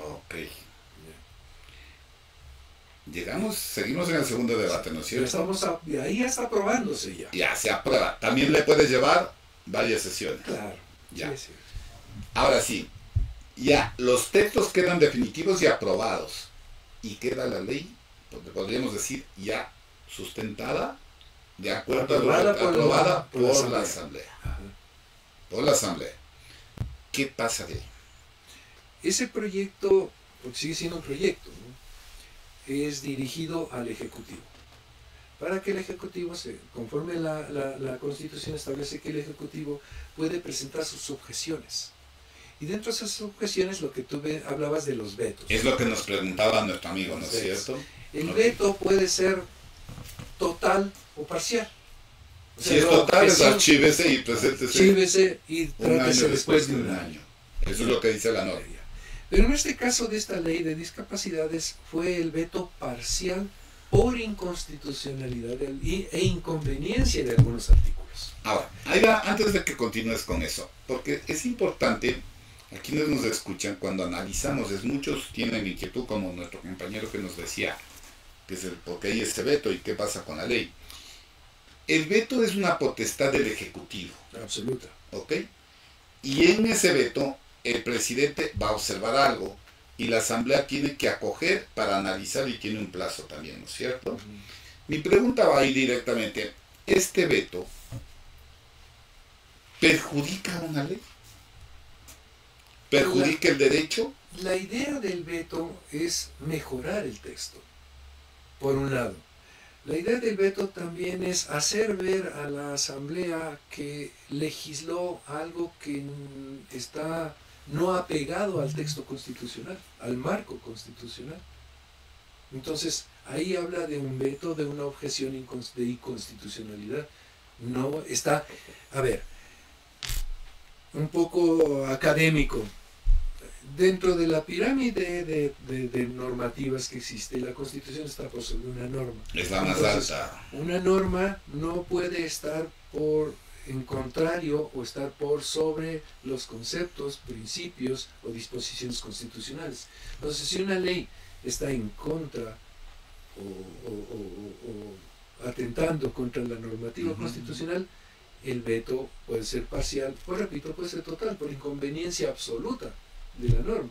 Ok. Seguimos en el segundo debate, ¿no es cierto? Ahí ya está aprobándose ya. Ya se aprueba. También le puede llevar varias sesiones. Claro. Ya. Sí. Ahora sí, ya los textos quedan definitivos y aprobados. Y queda la ley, podríamos decir, ya sustentada, de acuerdo aprobada por la asamblea. Por la asamblea. ¿Qué pasa de ahí? Ese proyecto, porque sigue siendo un proyecto, ¿no?, es dirigido al Ejecutivo. Para que el Ejecutivo, conforme la Constitución establece que el Ejecutivo puede presentar sus objeciones. Y dentro de esas objeciones, lo que tú hablabas de los vetos. Es lo que nos preguntaba nuestro amigo, ¿no es cierto? El veto puede ser total o parcial. O Si es total, es archívese y preséntese archívese y un año trátese después de un año. Eso es lo que dice la norma. Pero en este caso de esta ley de discapacidades fue el veto parcial por inconstitucionalidad e inconveniencia de algunos artículos. Ahora, Aida, antes de que continúes con eso, porque es importante, a quienes nos escuchan, cuando analizamos, muchos tienen inquietud, como nuestro compañero que nos decía, que es el por qué hay ese veto y qué pasa con la ley. El veto es una potestad del Ejecutivo. Absoluta. ¿Ok? Y en ese veto, el presidente va a observar algo y la Asamblea tiene que acoger para analizar y tiene un plazo también, ¿no es cierto? Mi pregunta va a ir directamente, ¿este veto perjudica una ley? ¿Perjudica el derecho? La idea del veto es mejorar el texto, por un lado. La idea del veto también es hacer ver a la Asamblea que legisló algo que está no apegado al texto constitucional, al marco constitucional. Entonces, ahí habla de un veto, de una objeción de inconstitucionalidad. No está, a ver, un poco académico. Dentro de la pirámide de normativas que existe, la Constitución está por sobre una norma. Es la más alta. Una norma no puede estar en contrario o estar por sobre los conceptos, principios o disposiciones constitucionales. Entonces, si una ley está en contra o atentando contra la normativa constitucional, el veto puede ser parcial, o repito, puede ser total, por inconveniencia absoluta de la norma.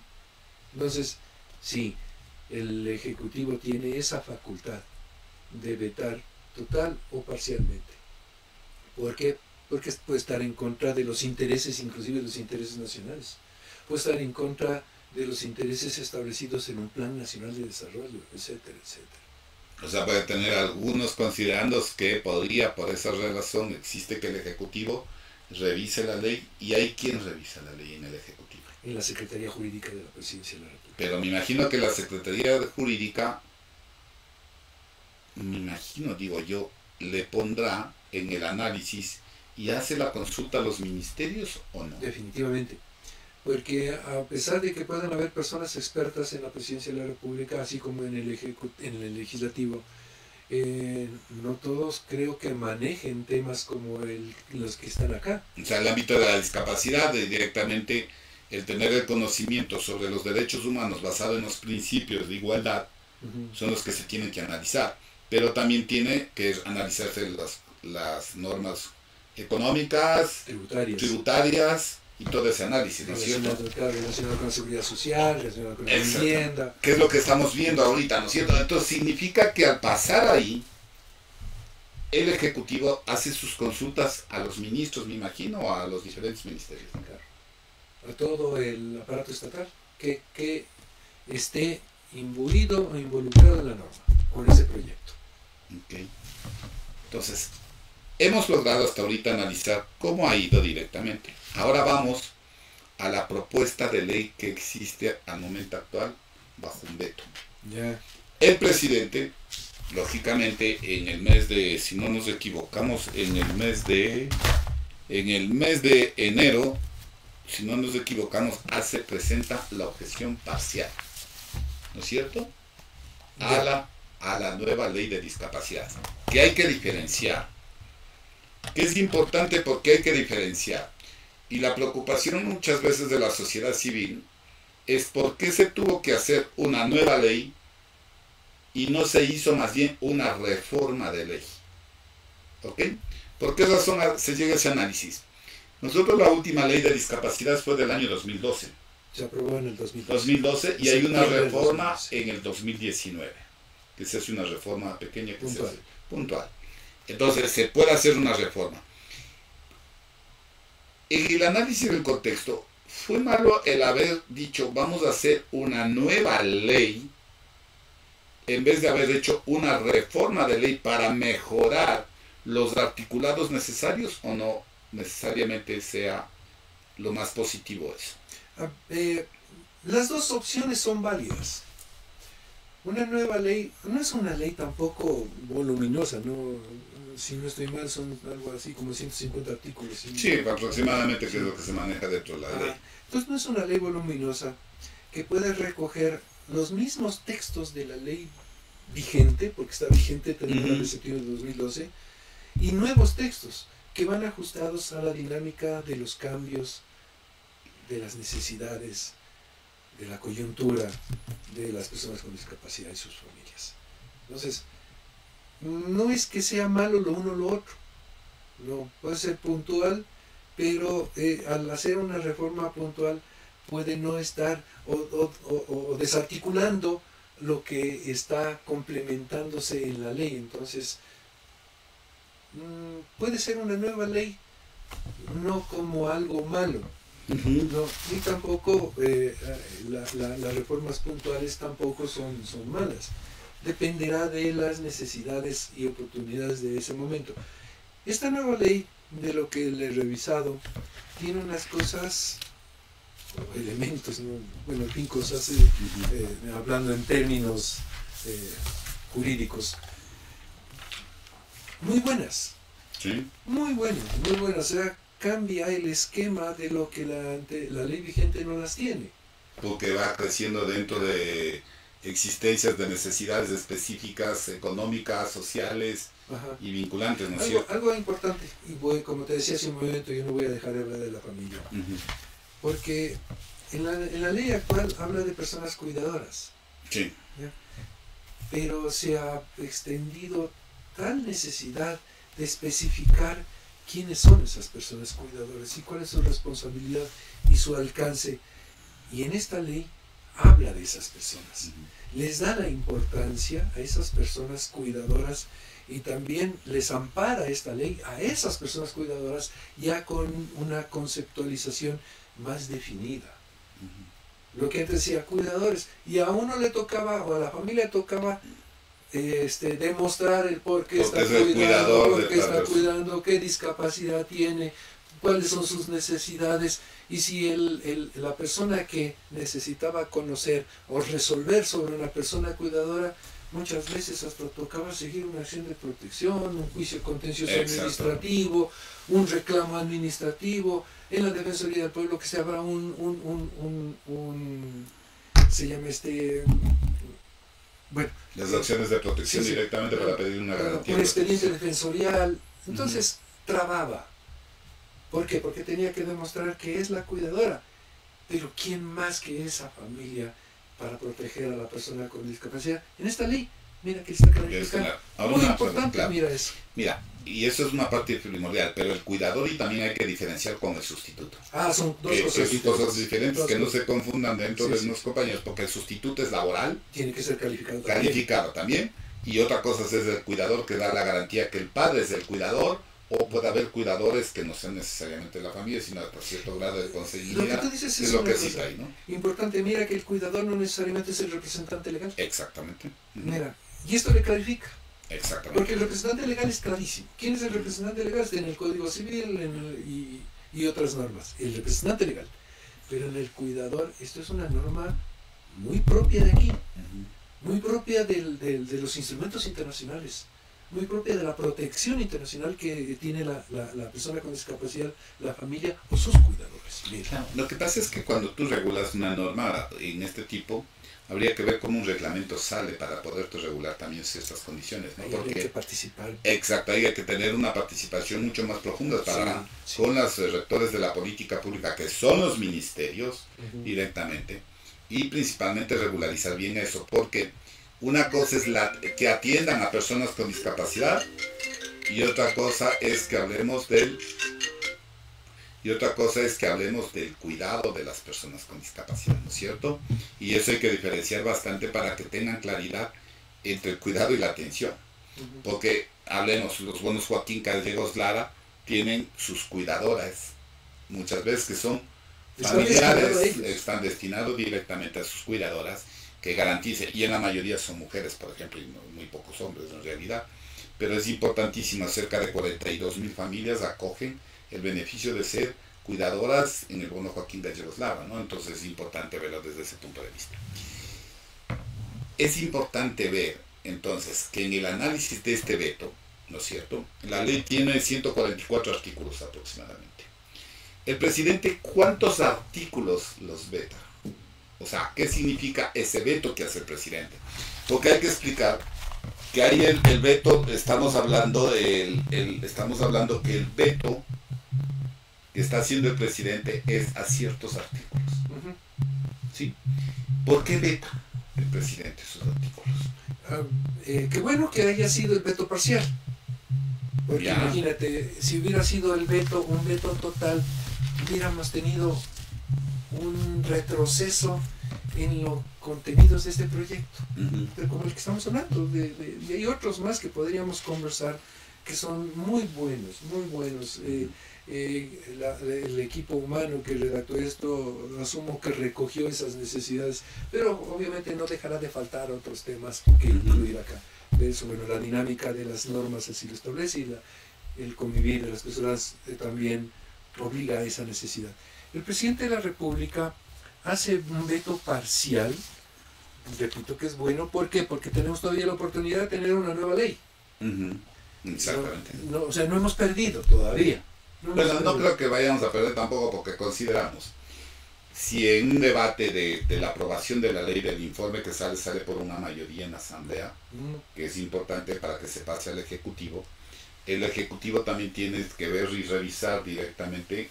Entonces, sí, el Ejecutivo tiene esa facultad de vetar total o parcialmente. ¿Por qué? Porque puede estar en contra de los intereses, inclusive de los intereses nacionales. Puede estar en contra de los intereses establecidos en un plan nacional de desarrollo, etcétera, etcétera. O sea, puede tener algunos considerando que podría, por esa razón, existe que el Ejecutivo revise la ley, y hay quien revisa la ley en el Ejecutivo. En la Secretaría Jurídica de la Presidencia de la República. Pero me imagino que la Secretaría Jurídica, digo yo, le pondrá en el análisis y hace la consulta a los ministerios, ¿o no? Definitivamente. Porque a pesar de que puedan haber personas expertas en la Presidencia de la República, así como en el Legislativo, no todos creo que manejen temas como los que están acá. O sea, el ámbito de la discapacidad, directamente el tener el conocimiento sobre los derechos humanos basado en los principios de igualdad, son los que se tienen que analizar. Pero también tiene que analizarse las normas económicas, tributarias y todo ese análisis, ¿no es cierto? Relacionado con la seguridad social, relacionado con la vivienda. ¿Qué es lo que estamos viendo ahorita, ¿no es cierto? Entonces significa que al pasar ahí, el Ejecutivo hace sus consultas a los ministros, me imagino, o a los diferentes ministerios. Claro. A todo el aparato estatal que esté imbuido o involucrado en la norma, con ese proyecto. Okay. Entonces, hemos logrado hasta ahorita analizar cómo ha ido directamente. Ahora vamos a la propuesta de ley que existe al momento actual bajo un veto. Ya. El presidente, lógicamente, en el mes de, si no nos equivocamos, en el mes de enero, si no nos equivocamos, presenta la objeción parcial, ¿no es cierto? A la nueva ley de discapacidad, que hay que diferenciar, que es importante porque hay que diferenciar. Y la preocupación muchas veces de la sociedad civil es por qué se tuvo que hacer una nueva ley y no se hizo más bien una reforma de ley. ¿Ok? ¿Por qué razón se llega a ese análisis? Nosotros la última ley de discapacidad fue del año 2012. Se aprobó en el 2012 y hay una reforma en el 2019, que se hace una reforma pequeña, que puntual. Se hace puntual. Entonces se puede hacer una reforma. En el análisis del contexto, fue malo el haber dicho vamos a hacer una nueva ley en vez de haber hecho una reforma de ley para mejorar los articulados necesarios, o no necesariamente sea lo más positivo eso. Las dos opciones son válidas. una nueva ley, no es una ley tampoco voluminosa, ¿no? Si no estoy mal, son algo así como 150 artículos. Sí, aproximadamente, que es lo que se maneja dentro de la ley. Entonces no es una ley voluminosa que puede recoger los mismos textos de la ley vigente, porque está vigente, tenemos la de septiembre de 2012, y nuevos textos que van ajustados a la dinámica de los cambios, de las necesidades, de la coyuntura de las personas con discapacidad y sus familias. Entonces, no es que sea malo lo uno o lo otro, no, puede ser puntual, pero al hacer una reforma puntual puede no estar o desarticulando lo que está complementándose en la ley. Entonces, puede ser una nueva ley, no como algo malo. No, ni tampoco las reformas puntuales tampoco son malas. Dependerá de las necesidades y oportunidades de ese momento. Esta nueva ley, de lo que le he revisado, tiene unas cosas, o elementos, ¿no? Bueno, en fin, cosas, hablando en términos jurídicos, muy buenas. ¿Sí? Muy buenas, muy buenas. O sea, cambia el esquema de lo que la ley vigente no las tiene. Porque va creciendo dentro de existencias de necesidades específicas, económicas, sociales. Ajá. Y vinculantes, ¿no es cierto? Algo importante, y como te decía hace un momento, yo no voy a dejar de hablar de la familia. Porque en la ley actual habla de personas cuidadoras. Sí. ¿Ya? Pero se ha extendido tal necesidad de especificar quiénes son esas personas cuidadoras y cuál es su responsabilidad y su alcance. Y en esta ley habla de esas personas. Les da la importancia a esas personas cuidadoras y también les ampara esta ley a esas personas cuidadoras ya con una conceptualización más definida. Lo que antes decía, cuidadores, y a uno le tocaba, o a la familia le tocaba, demostrar el por qué está cuidando, qué discapacidad tiene, cuáles son sus necesidades, y si la persona que necesitaba conocer o resolver sobre una persona cuidadora, muchas veces hasta tocaba seguir una acción de protección, un juicio contencioso administrativo, un reclamo administrativo. En la Defensoría del Pueblo que se habrá se llama bueno, las acciones de protección directamente para pedir una garantía. Un expediente defensorial. Entonces, trababa. ¿Por qué? Porque tenía que demostrar que es la cuidadora. Pero ¿quién más que esa familia para proteger a la persona con discapacidad? En esta ley, mira que está clarificada. Muy importante, claro. Mira eso. Mira, y eso es una parte primordial, pero el cuidador y también hay que diferenciar con el sustituto. Son dos cosas diferentes, que no se confundan dentro de los compañeros, porque el sustituto es laboral. Tiene que ser calificado también. Calificado también. Y otra cosa es el cuidador, que da la garantía que el padre es el cuidador, o puede haber cuidadores que no sean necesariamente la familia, sino hasta cierto grado de conseguibilidad. Lo que tú dices es lo que cita ahí, ¿no? Importante, mira que el cuidador no necesariamente es el representante legal. Exactamente. Mira, y esto le clarifica. Exactamente. Porque el representante legal es clarísimo. ¿Quién es el representante legal? Está en el Código Civil y otras normas. El representante legal. Pero en el cuidador, esto es una norma muy propia de aquí, muy propia de los instrumentos internacionales, muy propia de la protección internacional que tiene la persona con discapacidad, la familia o sus cuidadores. Claro. Lo que pasa es que cuando tú regulas una norma en este tipo, habría que ver cómo un reglamento sale para poderte regular también ciertas condiciones, ¿no? Porque hay que participar. Exacto, hay que tener una participación mucho más profunda con los rectores de la política pública, que son los ministerios directamente, y principalmente regularizar bien eso, porque una cosa es que atiendan a personas con discapacidad y otra cosa es que hablemos del cuidado de las personas con discapacidad, ¿no es cierto? Y eso hay que diferenciar bastante para que tengan claridad entre el cuidado y la atención. Porque, hablemos, los buenos Joaquín Gallegos Lara tienen sus cuidadoras, muchas veces que son familiares, están destinados directamente a sus cuidadoras, que garantice, y en la mayoría son mujeres, por ejemplo, y muy pocos hombres en realidad, pero es importantísimo, cerca de 42.000 familias acogen el beneficio de ser cuidadoras en el bono Joaquín Gallegos Lara, ¿no? Entonces es importante verlo desde ese punto de vista. es importante ver entonces que en el análisis de este veto, ¿no es cierto? La ley tiene 144 artículos aproximadamente. El presidente, ¿cuántos artículos los veta? O sea, ¿qué significa ese veto que hace el presidente? Porque hay que explicar que ahí el veto, estamos hablando que el veto que está haciendo el presidente es a ciertos artículos. ¿Sí? ¿Por qué veta el presidente esos artículos? Qué bueno que haya sido el veto parcial. Porque Ya. imagínate, si hubiera sido un veto total, hubiéramos tenido un retroceso en los contenidos de este proyecto. Pero como el que estamos hablando, y hay otros más que podríamos conversar que son muy buenos, muy buenos. El equipo humano que redactó esto, asumo que recogió esas necesidades, pero obviamente no dejará de faltar otros temas que incluir acá. De eso, bueno, la dinámica de las normas así lo establece, y el convivir de las personas también obliga a esa necesidad. El presidente de la República hace un veto parcial, repito que es bueno. ¿Por qué? Porque tenemos todavía la oportunidad de tener una nueva ley. Exactamente. O sea, no hemos perdido todavía. Bueno, no creo que vayamos a perder tampoco, porque consideramos, si en un debate de la aprobación de la ley, del informe que sale por una mayoría en la Asamblea, que es importante para que se pase al Ejecutivo, el Ejecutivo también tiene que ver y revisar directamente,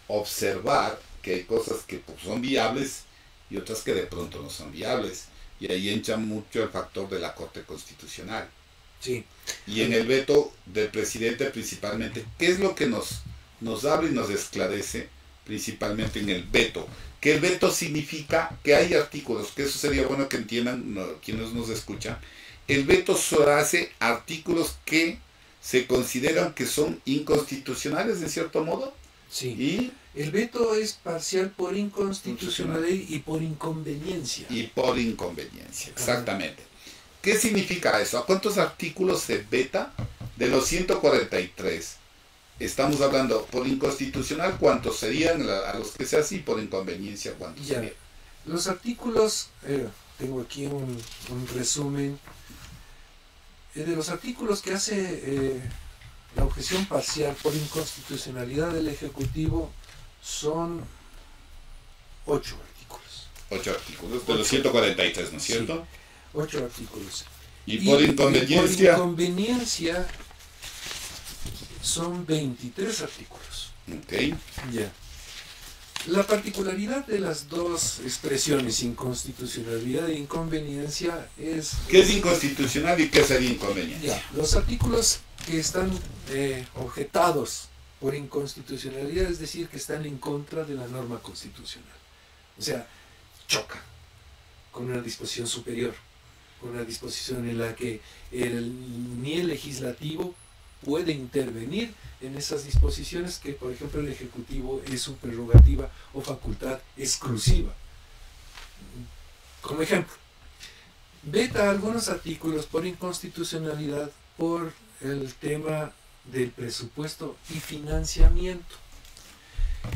observar que hay cosas que pues, son viables y otras que de pronto no son viables, y ahí entra mucho el factor de la Corte Constitucional. Sí. Y en el veto del presidente principalmente, ¿qué es lo que nos habla y nos esclarece principalmente en el veto? Que el veto significa que hay artículos, que eso sería bueno que entiendan quienes nos escuchan. El veto solo hace artículos que se consideran que son inconstitucionales de cierto modo. Sí. Y el veto es parcial por inconstitucionalidad y por inconveniencia. Y por inconveniencia, exactamente. ¿Qué significa eso? ¿A cuántos artículos se veta? De los 143, estamos hablando por inconstitucional, ¿cuántos serían a los que sea así? Por inconveniencia, ¿cuántos serían? Los artículos, tengo aquí un resumen, de los artículos que hace la objeción parcial por inconstitucionalidad del Ejecutivo son 8 artículos. 8 artículos, de los 143, ¿no es cierto? Sí. 8 artículos. Y por inconveniencia. Por inconveniencia son 23 artículos. Ok. Ya. La particularidad de las dos expresiones, inconstitucionalidad e inconveniencia, es... ¿Qué es inconstitucional y qué sería inconveniencia? Ya. Los artículos que están objetados por inconstitucionalidad, es decir, que están en contra de la norma constitucional. O sea, chocan con una disposición superior, con una disposición en la que ni el legislativo puede intervenir en esas disposiciones, que por ejemplo el Ejecutivo es su prerrogativa o facultad exclusiva. Como ejemplo, veta algunos artículos por inconstitucionalidad por el tema del presupuesto y financiamiento.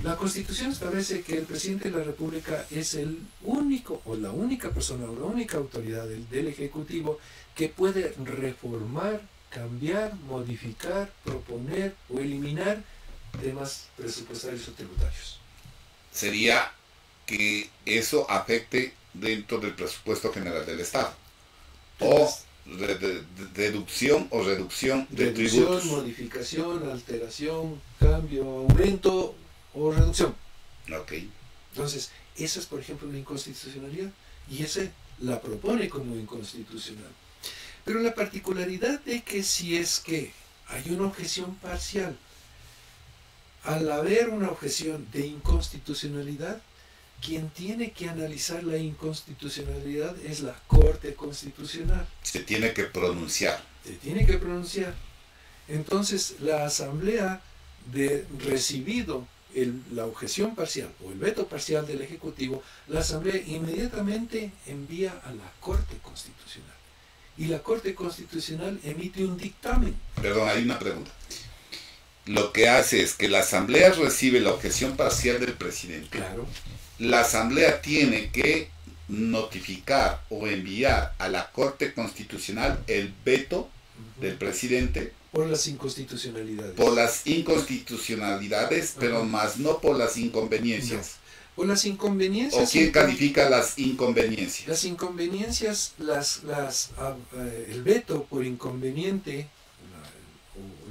La Constitución establece que el presidente de la República es el único o la única persona o la única autoridad del Ejecutivo que puede reformar, cambiar, modificar, proponer o eliminar temas presupuestarios o tributarios. Sería que eso afecte dentro del presupuesto general del Estado. O deducción o reducción de tributos. Modificación, alteración, cambio, aumento o reducción. Ok. Entonces, esa es, por ejemplo, una inconstitucionalidad, y ese la propone como inconstitucional. Pero la particularidad de que si es que hay una objeción parcial, al haber una objeción de inconstitucionalidad, quien tiene que analizar la inconstitucionalidad es la Corte Constitucional. Se tiene que pronunciar. Se tiene que pronunciar. Entonces, la Asamblea, recibido la objeción parcial o el veto parcial del Ejecutivo, la Asamblea inmediatamente envía a la Corte Constitucional. Y la Corte Constitucional emite un dictamen. Perdón, hay una pregunta. Lo que hace es que la Asamblea recibe la objeción parcial del presidente. Claro. La Asamblea tiene que notificar o enviar a la Corte Constitucional el veto del presidente por las inconstitucionalidades. Por las inconstitucionalidades, pero más no por las inconveniencias. No. Por las inconveniencias. ¿O quién califica las inconveniencias? Las inconveniencias, el veto por inconveniente,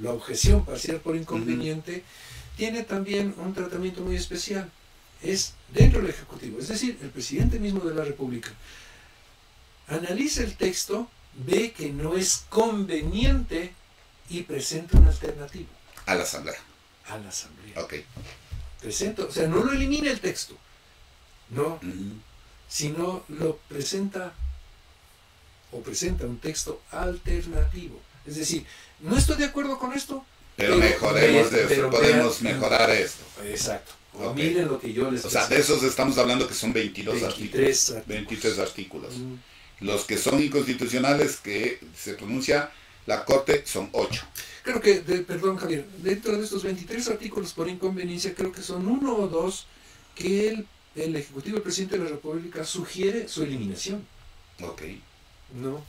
la objeción parcial por inconveniente, tiene también un tratamiento muy especial. Es dentro del Ejecutivo, es decir, el presidente mismo de la República analiza el texto, ve que no es conveniente y presenta una alternativa. A la Asamblea. A la Asamblea. Ok. Presenta, o sea, no lo elimina el texto, no, sino lo presenta o presenta un texto alternativo. Es decir, no estoy de acuerdo con esto, pero mejoremos de eso, podemos mejorar esto. Exacto. Okay. Miren lo que yo les O sea, de esos estamos hablando que son 23 artículos. 23 artículos. Los que son inconstitucionales, que se pronuncia la Corte, son 8. Creo que, perdón Javier, dentro de estos 23 artículos por inconveniencia, creo que son 1 o 2 que el Ejecutivo, el Presidente de la República, sugiere su eliminación. Ok. No.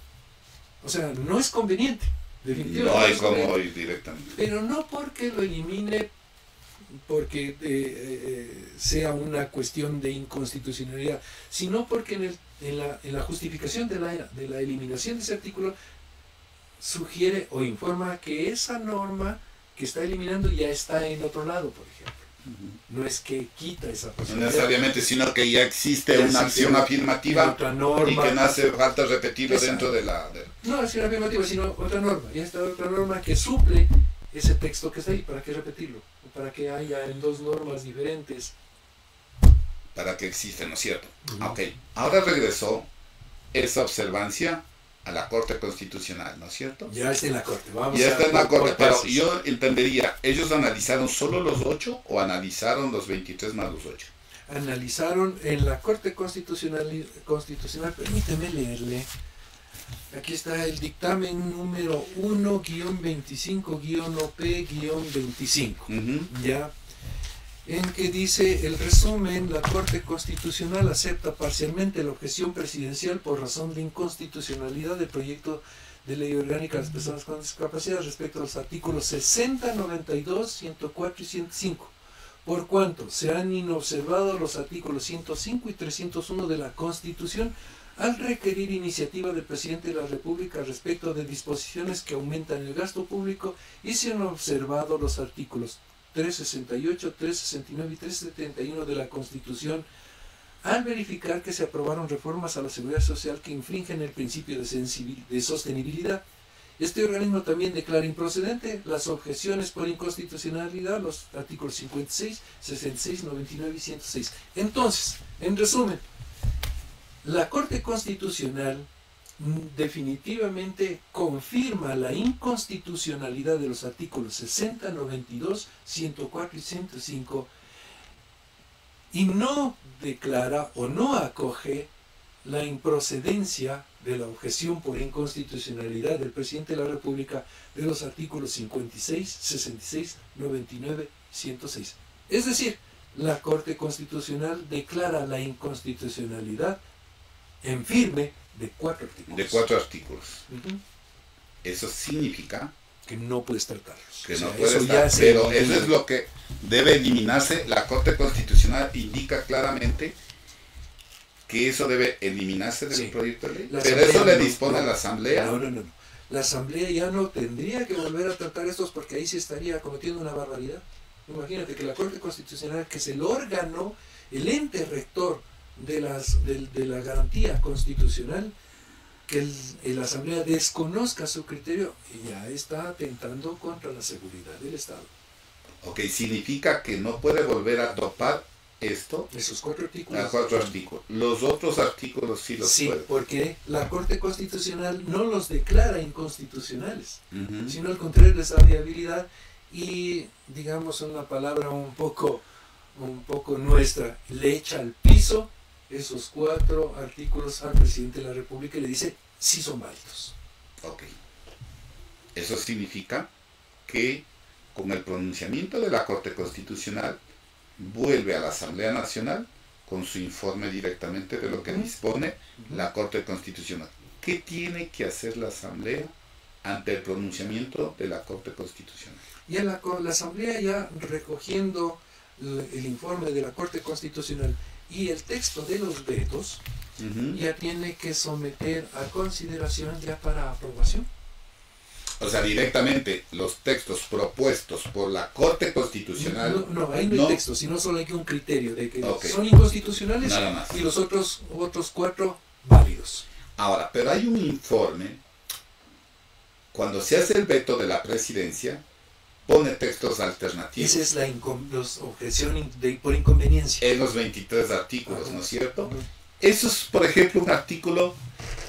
O sea, no es conveniente. Definitivamente. No hay como ir directamente. Pero no porque lo elimine, porque sea una cuestión de inconstitucionalidad, sino porque en la justificación de la eliminación de ese artículo sugiere o informa que esa norma que está eliminando ya está en otro lado, por ejemplo. No es que quita esa posibilidad. No necesariamente, sino que ya existe una acción afirmativa otra norma, y que no hace falta repetirlo dentro de la... No acción afirmativa, sino otra norma. Ya está otra norma que suple ese texto que está ahí. ¿Para qué repetirlo? Para que haya en 2 normas diferentes. Para que existe, ¿no es cierto? Ok. Ahora regresó esa observancia a la Corte Constitucional, ¿no es cierto? Ya está en la Corte. Ya está en la Corte, pero yo entendería, ¿ellos analizaron solo los 8 o analizaron los 23 más los 8? Analizaron en la Corte Constitucional, permíteme leerle. Aquí está el dictamen número 1-25-OP-25, ¿ya? En que dice el resumen: la Corte Constitucional acepta parcialmente la objeción presidencial por razón de inconstitucionalidad del proyecto de ley orgánica de las personas con discapacidad respecto a los artículos 60, 92, 104 y 105, por cuanto se han inobservado los artículos 105 y 301 de la Constitución al requerir iniciativa del Presidente de la República respecto de disposiciones que aumentan el gasto público, y se han observado los artículos 368, 369 y 371 de la Constitución al verificar que se aprobaron reformas a la seguridad social que infringen el principio de sostenibilidad. Este organismo también declara improcedente las objeciones por inconstitucionalidad, los artículos 56, 66, 99 y 106. Entonces, en resumen, la Corte Constitucional definitivamente confirma la inconstitucionalidad de los artículos 60, 92, 104 y 105 y no declara o no acoge la improcedencia de la objeción por inconstitucionalidad del Presidente de la República de los artículos 56, 66, 99 y 106. Es decir, la Corte Constitucional declara la inconstitucionalidad en firme de 4 artículos. De 4 artículos. Eso significa que no puedes tratarlos. Que no puede estar, pero eso es lo que debe eliminarse. La Corte Constitucional indica claramente que eso debe eliminarse del proyecto de ley. Pero eso le dispone a la Asamblea. No. La Asamblea ya no tendría que volver a tratar estos, porque ahí se estaría cometiendo una barbaridad. Imagínate que la Corte Constitucional, que es el órgano, el ente rector de la garantía constitucional, que la Asamblea desconozca su criterio, y ya está atentando contra la seguridad del Estado. Ok, significa que no puede volver a topar esto. Esos 4 artículos. 4 artículos. Los otros artículos sí los puede. Sí, porque la Corte Constitucional no los declara inconstitucionales, sino al contrario les da viabilidad y, digamos una palabra un poco nuestra, le echa al piso esos 4 artículos al Presidente de la República y le dice sí son válidos. Ok. Eso significa que con el pronunciamiento de la Corte Constitucional vuelve a la Asamblea Nacional con su informe directamente de lo que dispone la Corte Constitucional. ¿Qué tiene que hacer la Asamblea ante el pronunciamiento de la Corte Constitucional? Ya la Asamblea, ya recogiendo el informe de la Corte Constitucional y el texto de los vetos, ya tiene que someter a consideración ya para aprobación. O sea, directamente los textos propuestos por la Corte Constitucional... No, ahí no hay texto, sino solo hay que un criterio de que Okay. son inconstitucionales Nada más. y los otros 4 válidos. Ahora, pero hay un informe, cuando se hace el veto de la presidencia, pone textos alternativos. Esa es la objeción por inconveniencia. En los 23 artículos, ¿no es cierto? Eso es, por ejemplo, un artículo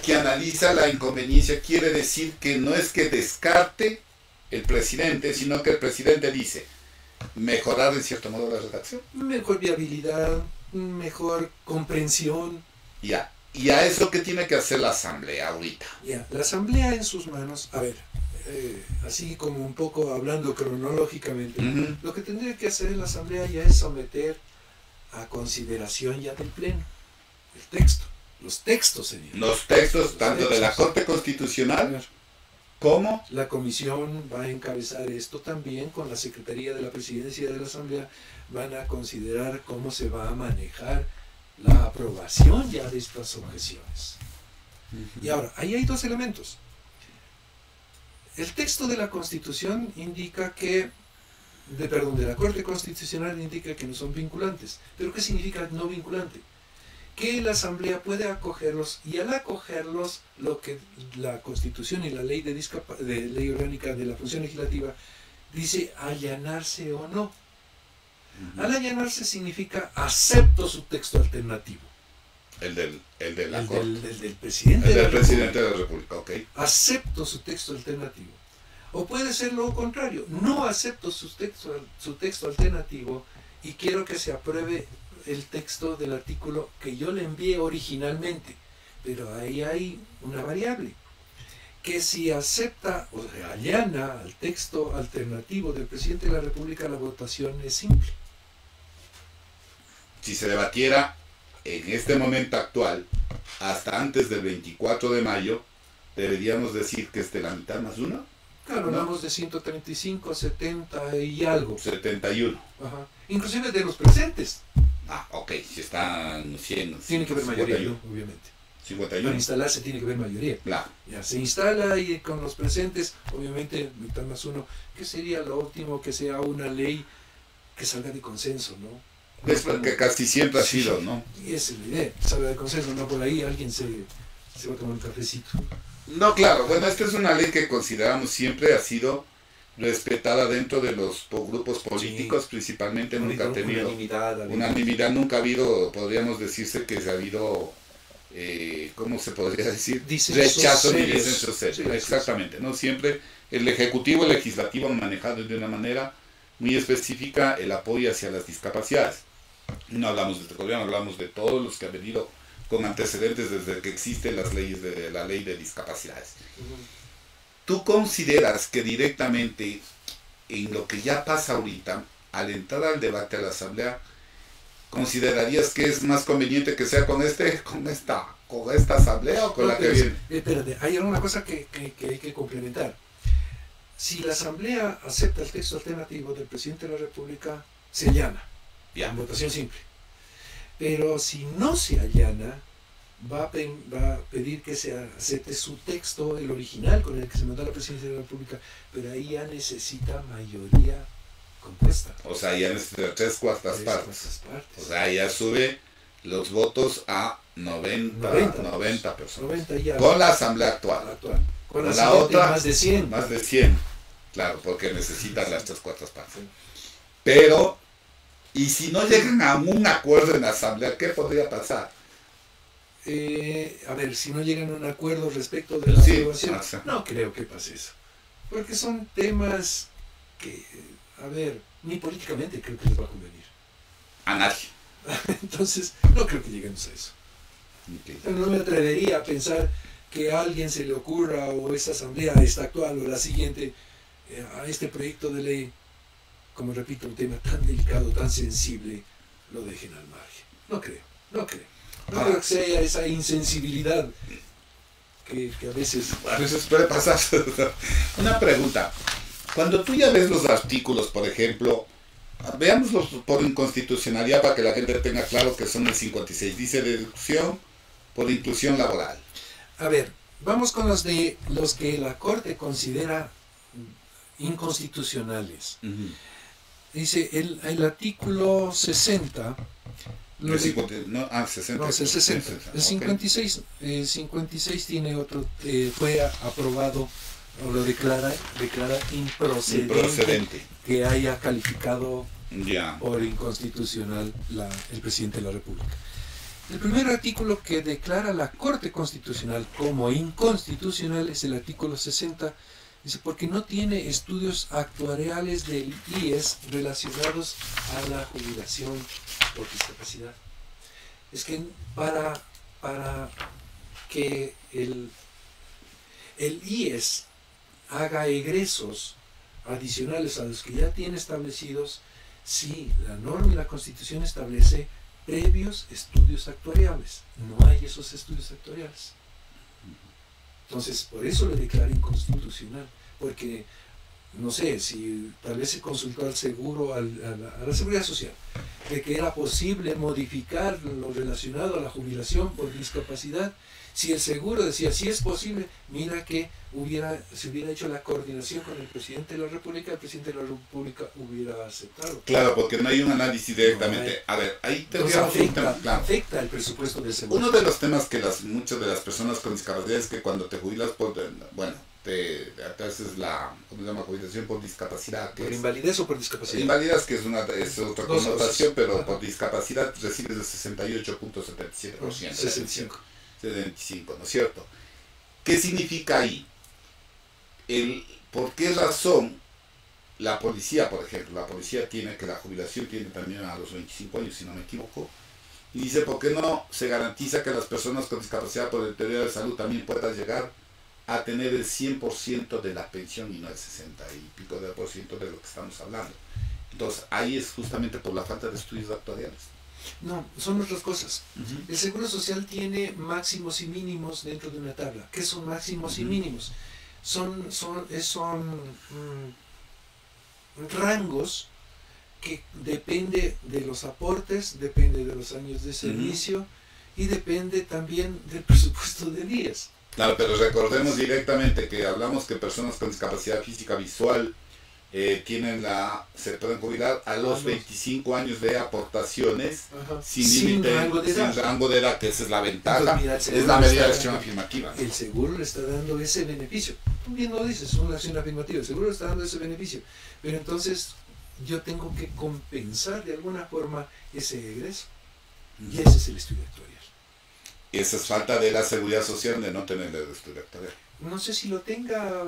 que analiza la inconveniencia. Quiere decir que no es que descarte el presidente, sino que el presidente dice mejorar en cierto modo la redacción. Mejor viabilidad, mejor comprensión. Ya. ¿Y a eso qué tiene que hacer la Asamblea ahorita? Ya, la Asamblea en sus manos, a ver, así como un poco hablando cronológicamente, lo que tendría que hacer la Asamblea ya es someter a consideración ya del Pleno el texto. Los textos serían. Los textos, tanto de la Corte Constitucional como... La comisión va a encabezar esto también con la Secretaría de la Presidencia de la Asamblea. Van a considerar cómo se va a manejar la aprobación ya de estas objeciones. Y ahora, ahí hay 2 elementos. El texto de la Constitución indica que, de la Corte Constitucional indica que no son vinculantes. ¿Pero qué significa no vinculante? Que la Asamblea puede acogerlos, y al acogerlos, lo que la Constitución y la ley de ley orgánica de la función legislativa dice allanarse o no. Al allanarse significa acepto su texto alternativo. El de la Corte. Del presidente. El del presidente de la República, ok. Acepto su texto alternativo. O puede ser lo contrario, no acepto su texto alternativo y quiero que se apruebe el texto del artículo que yo le envié originalmente. Pero ahí hay una variable, que si acepta o allana al texto alternativo del presidente de la República, la votación es simple. Si se debatiera en este momento actual, hasta antes del 24 de mayo, deberíamos decir que es de la mitad más 1. Claro, ¿no? hablamos de 135, 70 y algo. 71. Ajá. Inclusive de los presentes. Ah, ok, si están 100. Tiene que haber mayoría, 51. ¿no? Obviamente. 51. Para instalarse tiene que haber mayoría. Claro. Ya se instala y con los presentes, obviamente, mitad más 1, que sería lo óptimo que sea una ley que salga de consenso, ¿no? Es porque casi siempre ha sido, ¿no? Y esa es la idea, salga de consenso, no por ahí alguien se va a tomar un cafecito. No, claro, bueno, esta es una ley que consideramos siempre ha sido respetada dentro de los grupos políticos, principalmente nunca ha tenido unanimidad, nunca ha habido, podríamos decirse que ha habido, ¿cómo se podría decir? Rechazo ni disenso serio. Exactamente, ¿no? Siempre el Ejecutivo y el Legislativo han manejado de una manera muy específica el apoyo hacia las discapacidades. No hablamos de este gobierno, hablamos de todos los que han venido con antecedentes desde que existen las leyes de la ley de discapacidades. ¿Tú consideras que directamente en lo que ya pasa ahorita, al entrar al debate a la Asamblea, considerarías que es más conveniente que sea con esta Asamblea o con la que viene? Espérate, hay alguna cosa que hay que complementar. Si la Asamblea acepta el texto alternativo del presidente de la República, se allana, en votación simple. Pero si no se allana, va a pedir que se acepte su texto, el original con el que se mandó a la presidencia de la República, pero ahí ya necesita mayoría compuesta. O sea, ya necesita 3/4 partes. O sea, ya sube los votos a 90 personas. 90 ya. Con la Asamblea actual. Con la otra, más de 100. Más de 100. Claro, porque necesitan las 3/4 partes. Pero, y si no llegan a un acuerdo en la Asamblea, ¿qué podría pasar? A ver, si no llegan a un acuerdo respecto de la aprobación, no creo que pase eso. Porque son temas que, a ver, ni políticamente creo que les va a convenir. A nadie. Entonces, no creo que lleguemos a eso. Okay. No me atrevería a pensar que a alguien se le ocurra, o esta asamblea, esta actual o la siguiente, a este proyecto de ley, como repito, un tema tan delicado, tan sensible, lo dejen al margen. No creo. No creo. No creo que sea esa insensibilidad que a veces puede pasar. Una pregunta. Cuando tú ya ves los artículos, por ejemplo, veámoslos por inconstitucionalidad para que la gente tenga claro que son el 56. Dice deducción por inclusión laboral. A ver, vamos con los que la Corte considera inconstitucionales. Dice el artículo 60. El 60. No, es el 60. El 56, 56 tiene otro, fue aprobado, o lo declara improcedente que haya calificado por inconstitucional el presidente de la República. El primer artículo que declara la Corte Constitucional como inconstitucional es el artículo 60. Dice, porque no tiene estudios actuariales del IES relacionados a la jubilación por discapacidad. Es que para que el IES haga egresos adicionales a los que ya tiene establecidos, sí, la norma y la Constitución establece previos estudios actuariales. No hay esos estudios actuariales. Entonces, por eso le declara inconstitucional, porque, no sé, si tal vez se consultó al seguro, a la Seguridad Social, de que era posible modificar lo relacionado a la jubilación por discapacidad. Si el seguro decía, si es posible, mira que se hubiera hecho la coordinación con el presidente de la República, el presidente de la República hubiera aceptado. Claro, porque no hay un análisis directamente. A ver, ahí afecta el presupuesto del seguro. Uno de los temas que muchas de las personas con discapacidad es que cuando te jubilas te haces la, ¿cómo se llama? Jubilación por discapacidad. ¿Por invalidez o por discapacidad? Invalidez, que es otra connotación, pero por discapacidad recibes el 68.77%. 75, ¿no es cierto? ¿Qué significa ahí? ¿Por qué razón la policía, por ejemplo, la policía tiene que la jubilación tiene también a los 25 años, si no me equivoco, y dice, ¿por qué no se garantiza que las personas con discapacidad por el deterioro de salud también puedan llegar a tener el 100% de la pensión y no el 60 y pico de por ciento de lo que estamos hablando? Entonces, ahí es justamente por la falta de estudios actuariales. No, son otras cosas. El Seguro Social tiene máximos y mínimos dentro de una tabla. ¿Qué son máximos y mínimos? Son rangos que depende de los aportes, depende de los años de servicio y depende también del presupuesto de días. Claro, pero recordemos directamente que hablamos que personas con discapacidad física visual se pueden jubilar a los 25 años de aportaciones sin límite, sin rango de edad, que esa es la ventaja. Entonces, es la medida de acción afirmativa. El seguro le está dando ese beneficio. Tú bien lo dices, es una acción afirmativa. El seguro le está dando ese beneficio. Pero entonces yo tengo que compensar de alguna forma ese egreso. Y ese es el estudio actuarial. Esa es falta de la Seguridad Social de no tener el estudio actuarial. No sé si lo tenga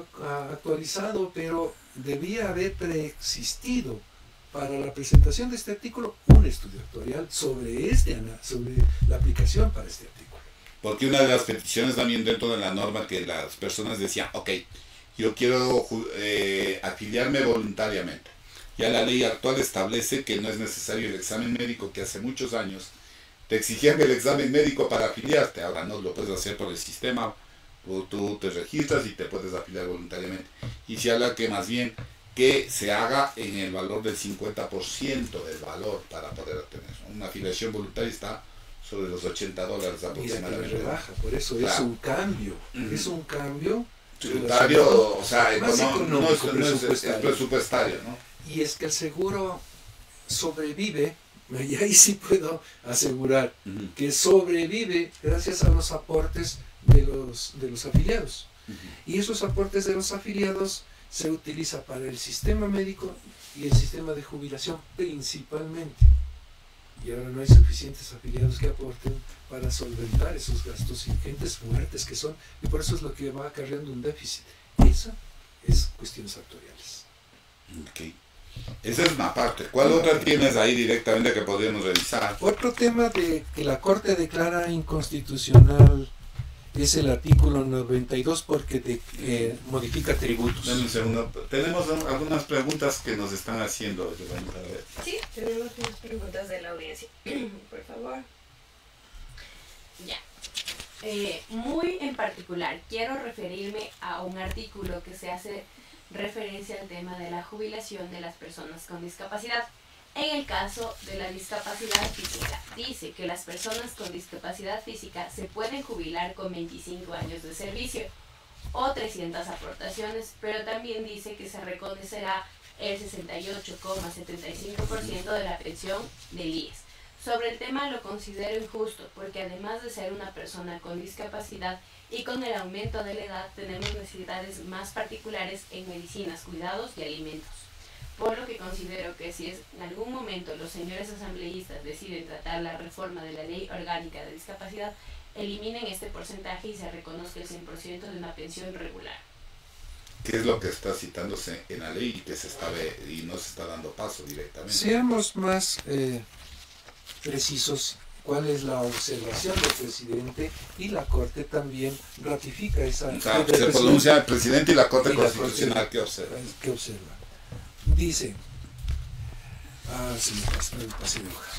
actualizado, pero debía haber preexistido para la presentación de este artículo un estudio actuarial sobre la aplicación para este artículo. Porque una de las peticiones también dentro de la norma que las personas decían, ok, yo quiero afiliarme voluntariamente. Ya la ley actual establece que no es necesario el examen médico, que hace muchos años te exigían el examen médico para afiliarte. Ahora no lo puedes hacer por el sistema. Tú te registras y te puedes afiliar voluntariamente. Y se habla que más bien que se haga en el valor del 50% del valor para poder obtener. Una afiliación voluntaria está sobre los $80 aproximadamente. Mira, rebaja, por eso claro. Es un cambio. Es un cambio. Tributario, o sea, económico, es presupuestario, ¿no? Y es que el seguro sobrevive, y ahí sí puedo asegurar que sobrevive gracias a los aportes de los afiliados. Y esos aportes de los afiliados se utiliza para el sistema médico y el sistema de jubilación principalmente. Y ahora no hay suficientes afiliados que aporten para solventar esos gastos ingentes, fuertes que son, y por eso es lo que va acarreando un déficit. Eso es cuestiones actuariales. Ok. Esa es una parte. ¿Cuál otra tienes ahí directamente que podríamos revisar? Otro tema que la Corte declara inconstitucional es el artículo 92 porque modifica tributos. Dame un segundo. Tenemos algunas preguntas que nos están haciendo. Sí, tenemos unas preguntas de la audiencia. Por favor. Ya. Muy en particular, quiero referirme a un artículo que se hace referencia al tema de la jubilación de las personas con discapacidad. En el caso de la discapacidad física, dice que las personas con discapacidad física se pueden jubilar con 25 años de servicio o 300 aportaciones, pero también dice que se reconocerá el 68,75% de la pensión del IES. Sobre el tema lo considero injusto porque además de ser una persona con discapacidad y con el aumento de la edad tenemos necesidades más particulares en medicinas, cuidados y alimentos. Por lo que considero que si en algún momento los señores asambleístas deciden tratar la reforma de la ley orgánica de discapacidad, eliminen este porcentaje y se reconozca el 100% de una pensión regular. ¿Qué es lo que está citándose en la ley y que y no se está dando paso directamente? Seamos más precisos. ¿Cuál es la observación del presidente? Y la Corte también ratifica esa... O sea, se pronuncia el presidente y la Corte Constitucional. ¿Qué observa? ¿Qué observa? Dice... se me pasé de hoja.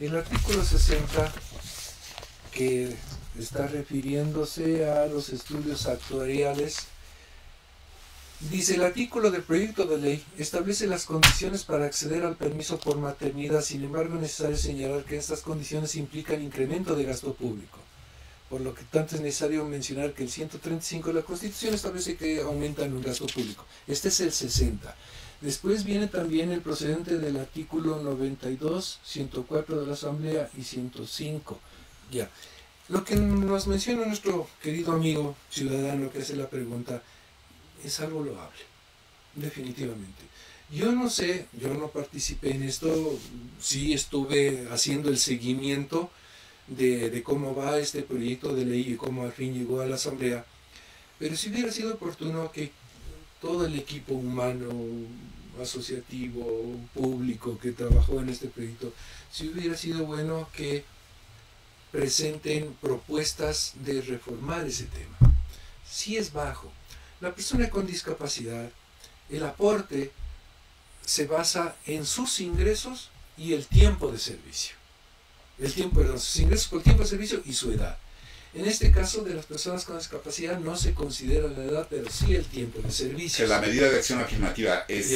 El artículo 60, que está refiriéndose a los estudios actuariales, dice: el artículo del proyecto de ley establece las condiciones para acceder al permiso por maternidad. Sin embargo, es necesario señalar que estas condiciones implican incremento de gasto público, por lo que tanto es necesario mencionar que el 135 de la Constitución establece que aumentan el gasto público. Este es el 60. Después viene también el procedente del artículo 92, 104 de la Asamblea y 105. Ya. Lo que nos menciona nuestro querido amigo ciudadano que hace la pregunta es algo loable, definitivamente. Yo no sé, yo no participé en esto, sí estuve haciendo el seguimiento de cómo va este proyecto de ley y cómo al fin llegó a la Asamblea, pero si hubiera sido oportuno que todo el equipo humano, asociativo, público que trabajó en este proyecto, si hubiera sido bueno que presenten propuestas de reformar ese tema. Si es bajo. La persona con discapacidad, el aporte se basa en sus ingresos y el tiempo de servicio. Sus ingresos por el tiempo de servicio y su edad. En este caso de las personas con discapacidad no se considera la edad, pero sí el tiempo de servicio. Que la medida de acción afirmativa es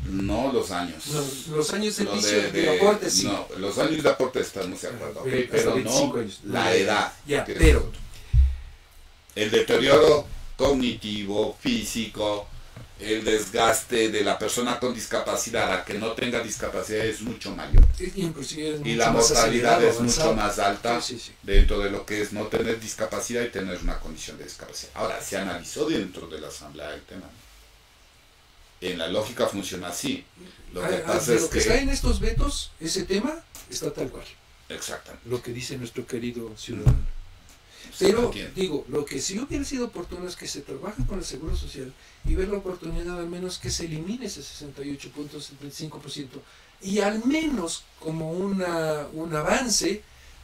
no los años. No, los años de servicio de aporte sí. No, los años de aporte estamos de acuerdo, pero no años. la edad. Pero el deterioro cognitivo, físico, el desgaste de la persona con discapacidad a que no tenga discapacidad es mucho mayor. Y la mortalidad es mucho más alta dentro de lo que es no tener discapacidad y tener una condición de discapacidad. Ahora, se analizó dentro de la Asamblea el tema. En la lógica funciona así. Lo que pasa es que está en estos vetos, ese tema está tal cual. Exactamente. Lo que dice nuestro querido ciudadano. Pero, digo, lo que sí hubiera sido oportuno es que se trabaje con el Seguro Social y ver la oportunidad al menos que se elimine ese 68.75% y al menos como un avance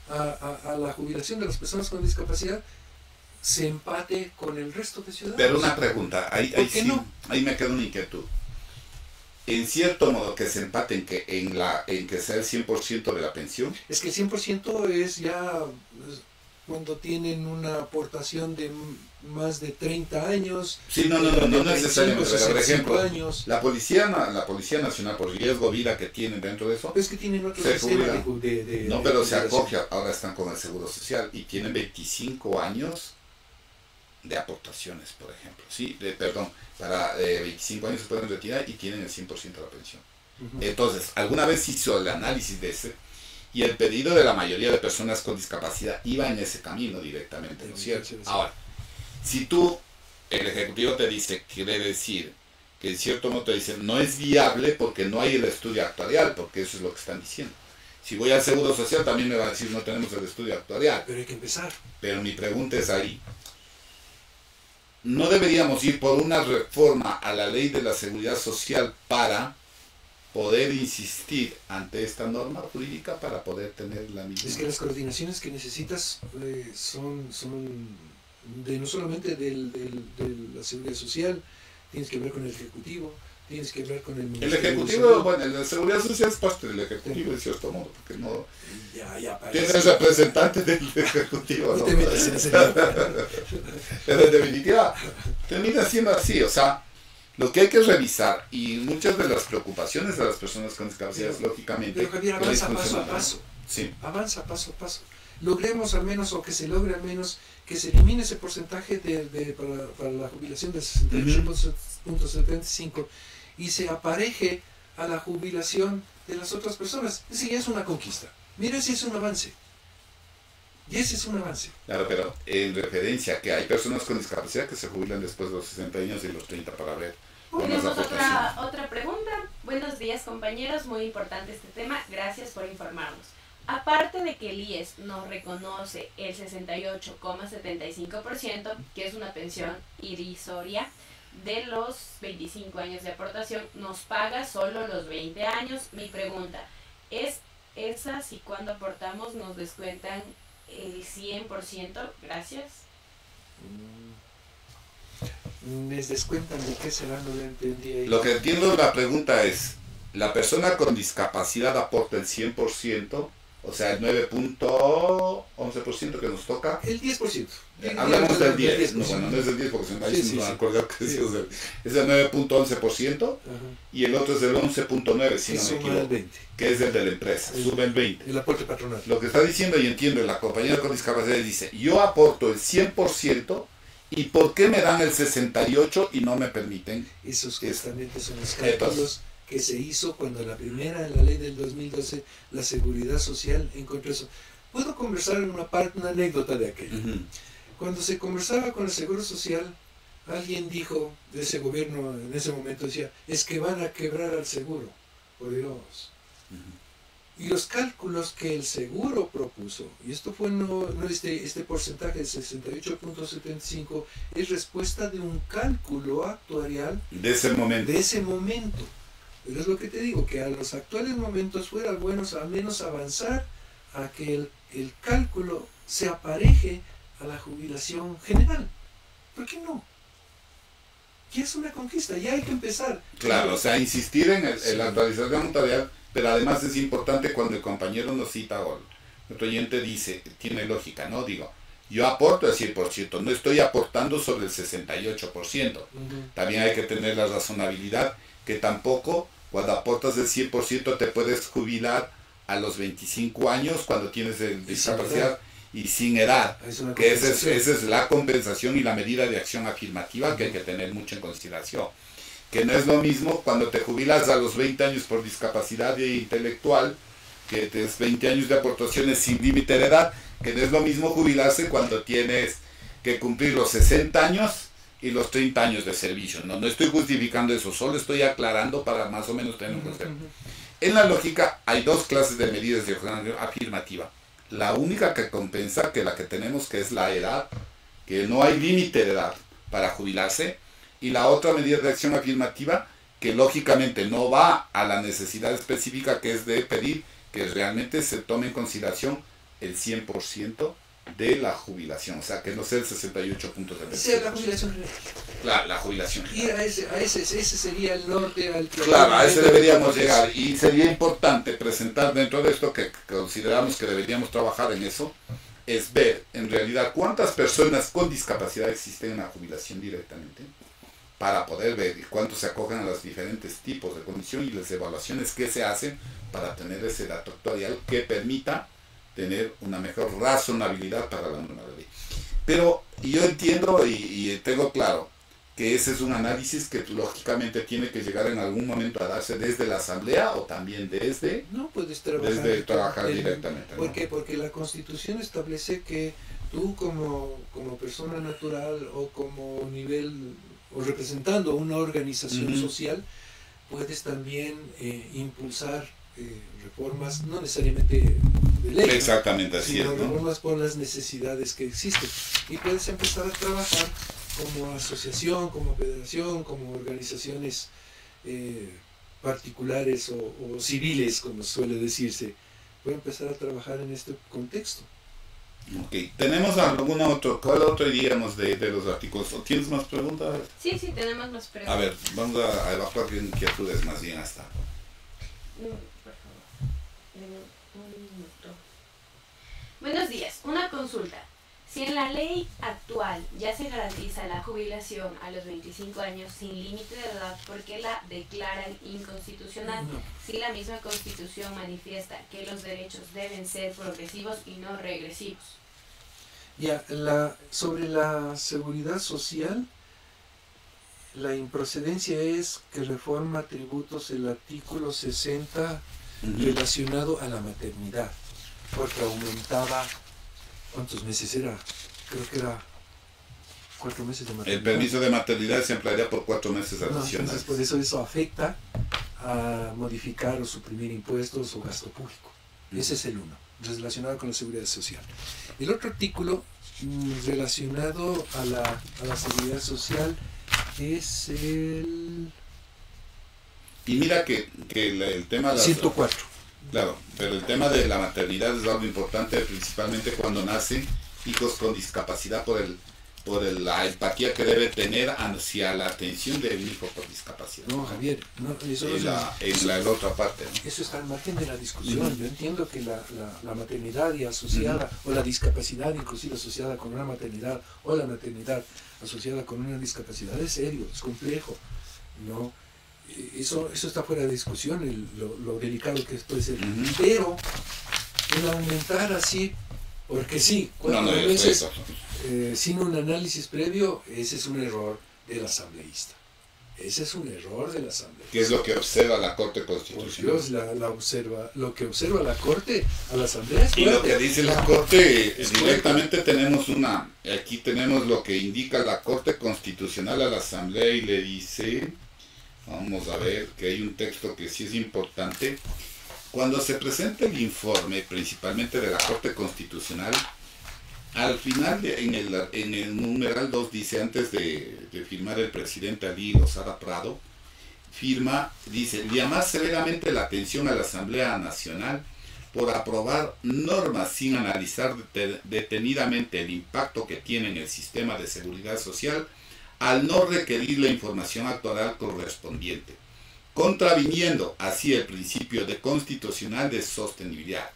a la jubilación de las personas con discapacidad se empate con el resto de ciudadanos. Pero una pregunta, ahí me queda una inquietud. En cierto modo que se empate en que sea el 100% de la pensión. Es que el 100% es ya cuando tienen una aportación de más de 30 años. Sí, no necesariamente. Pero, por ejemplo, años. La Policía Nacional, por riesgo vida que tienen dentro de eso, es que tienen otro sistema pero se acoge, ahora están con el Seguro Social y tienen 25 años de aportaciones, por ejemplo. Sí, para 25 años se pueden retirar y tienen el 100% de la pensión. Entonces, alguna vez hizo el análisis de ese y el pedido de la mayoría de personas con discapacidad iba en ese camino directamente, ¿no es cierto? Ahora, si el Ejecutivo te dice, quiere decir que en cierto modo te dice, no es viable porque no hay el estudio actuarial, porque eso es lo que están diciendo. Si voy al Seguro Social también me van a decir, no tenemos el estudio actuarial. Pero hay que empezar. Pero mi pregunta es ahí. ¿No deberíamos ir por una reforma a la ley de la seguridad social para poder insistir ante esta norma jurídica para poder tener la misma? Es que las coordinaciones que necesitas son no solamente de la seguridad social, tienes que ver con el Ejecutivo, tienes que hablar con el El Ministerio de Ejecutivo, Salud. bueno, la Seguridad Social es parte del Ejecutivo, de cierto modo, porque no Ya, tiene parece. representante del Ejecutivo, No ¿no? te metas en ese lío. Pero en definitiva, termina siendo así, o sea, lo que hay que revisar, y muchas de las preocupaciones de las personas con discapacidad, lógicamente, Pero Javier, que les avanza paso a funciona. paso. Sí. Avanza paso a paso. Logremos al menos, o que se logre al menos, que se elimine ese porcentaje para la jubilación del 68.75 y se apareje a la jubilación de las otras personas. Ese ya es una conquista. Mira, ese es un avance. Y ese es un avance. Claro, pero en referencia a que hay personas con discapacidad que se jubilan después de los 60 años y los 30 para ver. Tenemos otra pregunta. Buenos días, compañeros. Muy importante este tema. Gracias por informarnos. Aparte de que el IES nos reconoce el 68,75%, que es una pensión irrisoria, de los 25 años de aportación, nos paga solo los 20 años. Mi pregunta, ¿es esa si cuando aportamos nos descuentan el 100%? Gracias. ¿Les descuentan de qué será? No lo entendí ahí. Lo que entiendo de la pregunta es, ¿la persona con discapacidad aporta el 100%? O sea, el 9.11% que nos toca. El 10%. Hablamos del 10%. 10%. No, bueno, no es del 10% porque se me Sí, sí, no me sí. acuerdo que Sí. es el 9.11% Ajá. y el otro es el 11.9%, si Que no me suma el equivoco, 20. que es el de la empresa, sube el 20%. El aporte patronal. Lo que está diciendo, y entiendo, la compañera con discapacidad dice, yo aporto el 100%, ¿y por qué me dan el 68% y no me permiten? Esos Es- justamente son los cálculos que se hizo cuando en la ley del 2012, la Seguridad Social encontró eso. Puedo conversar en una anécdota de aquello. Ujú. Cuando se conversaba con el Seguro Social, alguien dijo de ese gobierno en ese momento, decía, es que van a quebrar al seguro, por Dios. Y los cálculos que el seguro propuso, y esto fue no este porcentaje de 68.75, es respuesta de un cálculo actuarial De ese momento. de ese momento. Pero es lo que te digo, que a los actuales momentos fuera bueno al menos avanzar a que el cálculo se apareje a la jubilación general. ¿Por qué no? Ya es una conquista, ya hay que empezar. Claro, o sea, insistir en Sí. la actualización notarial, pero además es importante cuando el compañero nos cita o nuestro oyente dice, tiene lógica, ¿no? Digo, yo aporto el 100%, no estoy aportando sobre el 68%. Ujú. También hay que tener la razonabilidad que tampoco cuando aportas el 100% te puedes jubilar a los 25 años cuando tienes discapacidad y sin edad. Es una Que esa compensación. es la compensación y la medida de acción afirmativa que hay que tener mucho en consideración. Que no es lo mismo cuando te jubilas a los 20 años por discapacidad intelectual, que tienes 20 años de aportaciones sin límite de edad, que no es lo mismo jubilarse cuando tienes que cumplir los 60 años y los 30 años de servicio. No estoy justificando eso, solo estoy aclarando para más o menos tener un concepto. En la lógica hay dos clases de medidas de acción afirmativa. La única que compensa, que la que tenemos, que es la edad, que no hay límite de edad para jubilarse, y la otra medida de acción afirmativa, que lógicamente no va a la necesidad específica, que es de pedir que realmente se tome en consideración el 100% de la jubilación, o sea, que no sea el 68.75%. Sea la jubilación general. La jubilación. Y ese sería el norte al que... Claro, a ese deberíamos llegar y sería importante presentar dentro de esto que consideramos que deberíamos trabajar en eso, es ver en realidad cuántas personas con discapacidad existen en la jubilación directamente para poder ver cuántos se acogen a los diferentes tipos de condición y las evaluaciones que se hacen para tener ese dato actuarial que permita tener una mejor razonabilidad para la norma de ley. Pero yo entiendo y tengo claro que ese es un análisis que lógicamente tiene que llegar en algún momento a darse desde la asamblea o también desde No puedes trabajar, directamente, ¿no? ¿Por qué? Porque la Constitución establece que tú como persona natural o como nivel o representando una organización social puedes también impulsar reformas, no necesariamente de ley, Exactamente así sino es, ¿no? reformas por las necesidades que existen. Y puedes empezar a trabajar como asociación, como federación, como organizaciones particulares o civiles, como suele decirse. Puede empezar a trabajar en este contexto. Ok, ¿tenemos alguna otro? ¿Cuál otro iríamos de los artículos? ¿Tienes más preguntas? Sí, tenemos más preguntas. A ver, vamos a evacuar inquietudes más bien hasta. Por favor, un minuto. Buenos días, una consulta. Si en la ley actual ya se garantiza la jubilación a los 25 años sin límite de edad, ¿por qué la declaran inconstitucional? No. Si la misma Constitución manifiesta que los derechos deben ser progresivos y no regresivos. Ya, sobre la seguridad social, la improcedencia es que reforma tributos el artículo 60 relacionado a la maternidad, porque aumentaba, ¿cuántos meses era? Creo que era 4 meses de maternidad. El permiso de maternidad se ampliaría por 4 meses No, adicionales. entonces por eso afecta a modificar o suprimir impuestos o gasto público. Ese es el uno, relacionado con la seguridad social. El otro artículo relacionado a la seguridad social es el Y mira que el tema de 104. Claro, pero el tema de la maternidad es algo importante, principalmente cuando nacen hijos con discapacidad por la empatía que debe tener hacia la atención del hijo con discapacidad. No, Javier, no, eso no en la otra parte, ¿no? Eso está al margen de la discusión. Yo entiendo que la maternidad y asociada, o la discapacidad inclusive asociada con una maternidad, o la maternidad asociada con una discapacidad es serio, es complejo. No, eso está fuera de discusión, lo delicado que puede ser. Pero el aumentar así, porque sí, 4 meses sin un análisis previo, ese es un error del asambleísta. Ese es un error del asambleísta. ¿Qué es lo que observa la Corte Por Constitucional? Dios, lo que observa la Corte a la asamblea es Y lo fuerte. que dice la Corte, Es directamente aquí tenemos lo que indica la Corte Constitucional a la Asamblea y le dice, vamos a ver, que hay un texto que sí es importante. Cuando se presenta el informe, principalmente de la Corte Constitucional, al final, en el numeral 2 dice, antes de firmar el presidente Ali Lozada Prado, dice, llamar severamente la atención a la Asamblea Nacional por aprobar normas sin analizar detenidamente el impacto que tiene en el sistema de seguridad social al no requerir la información actual correspondiente, contraviniendo así el principio constitucional de sostenibilidad.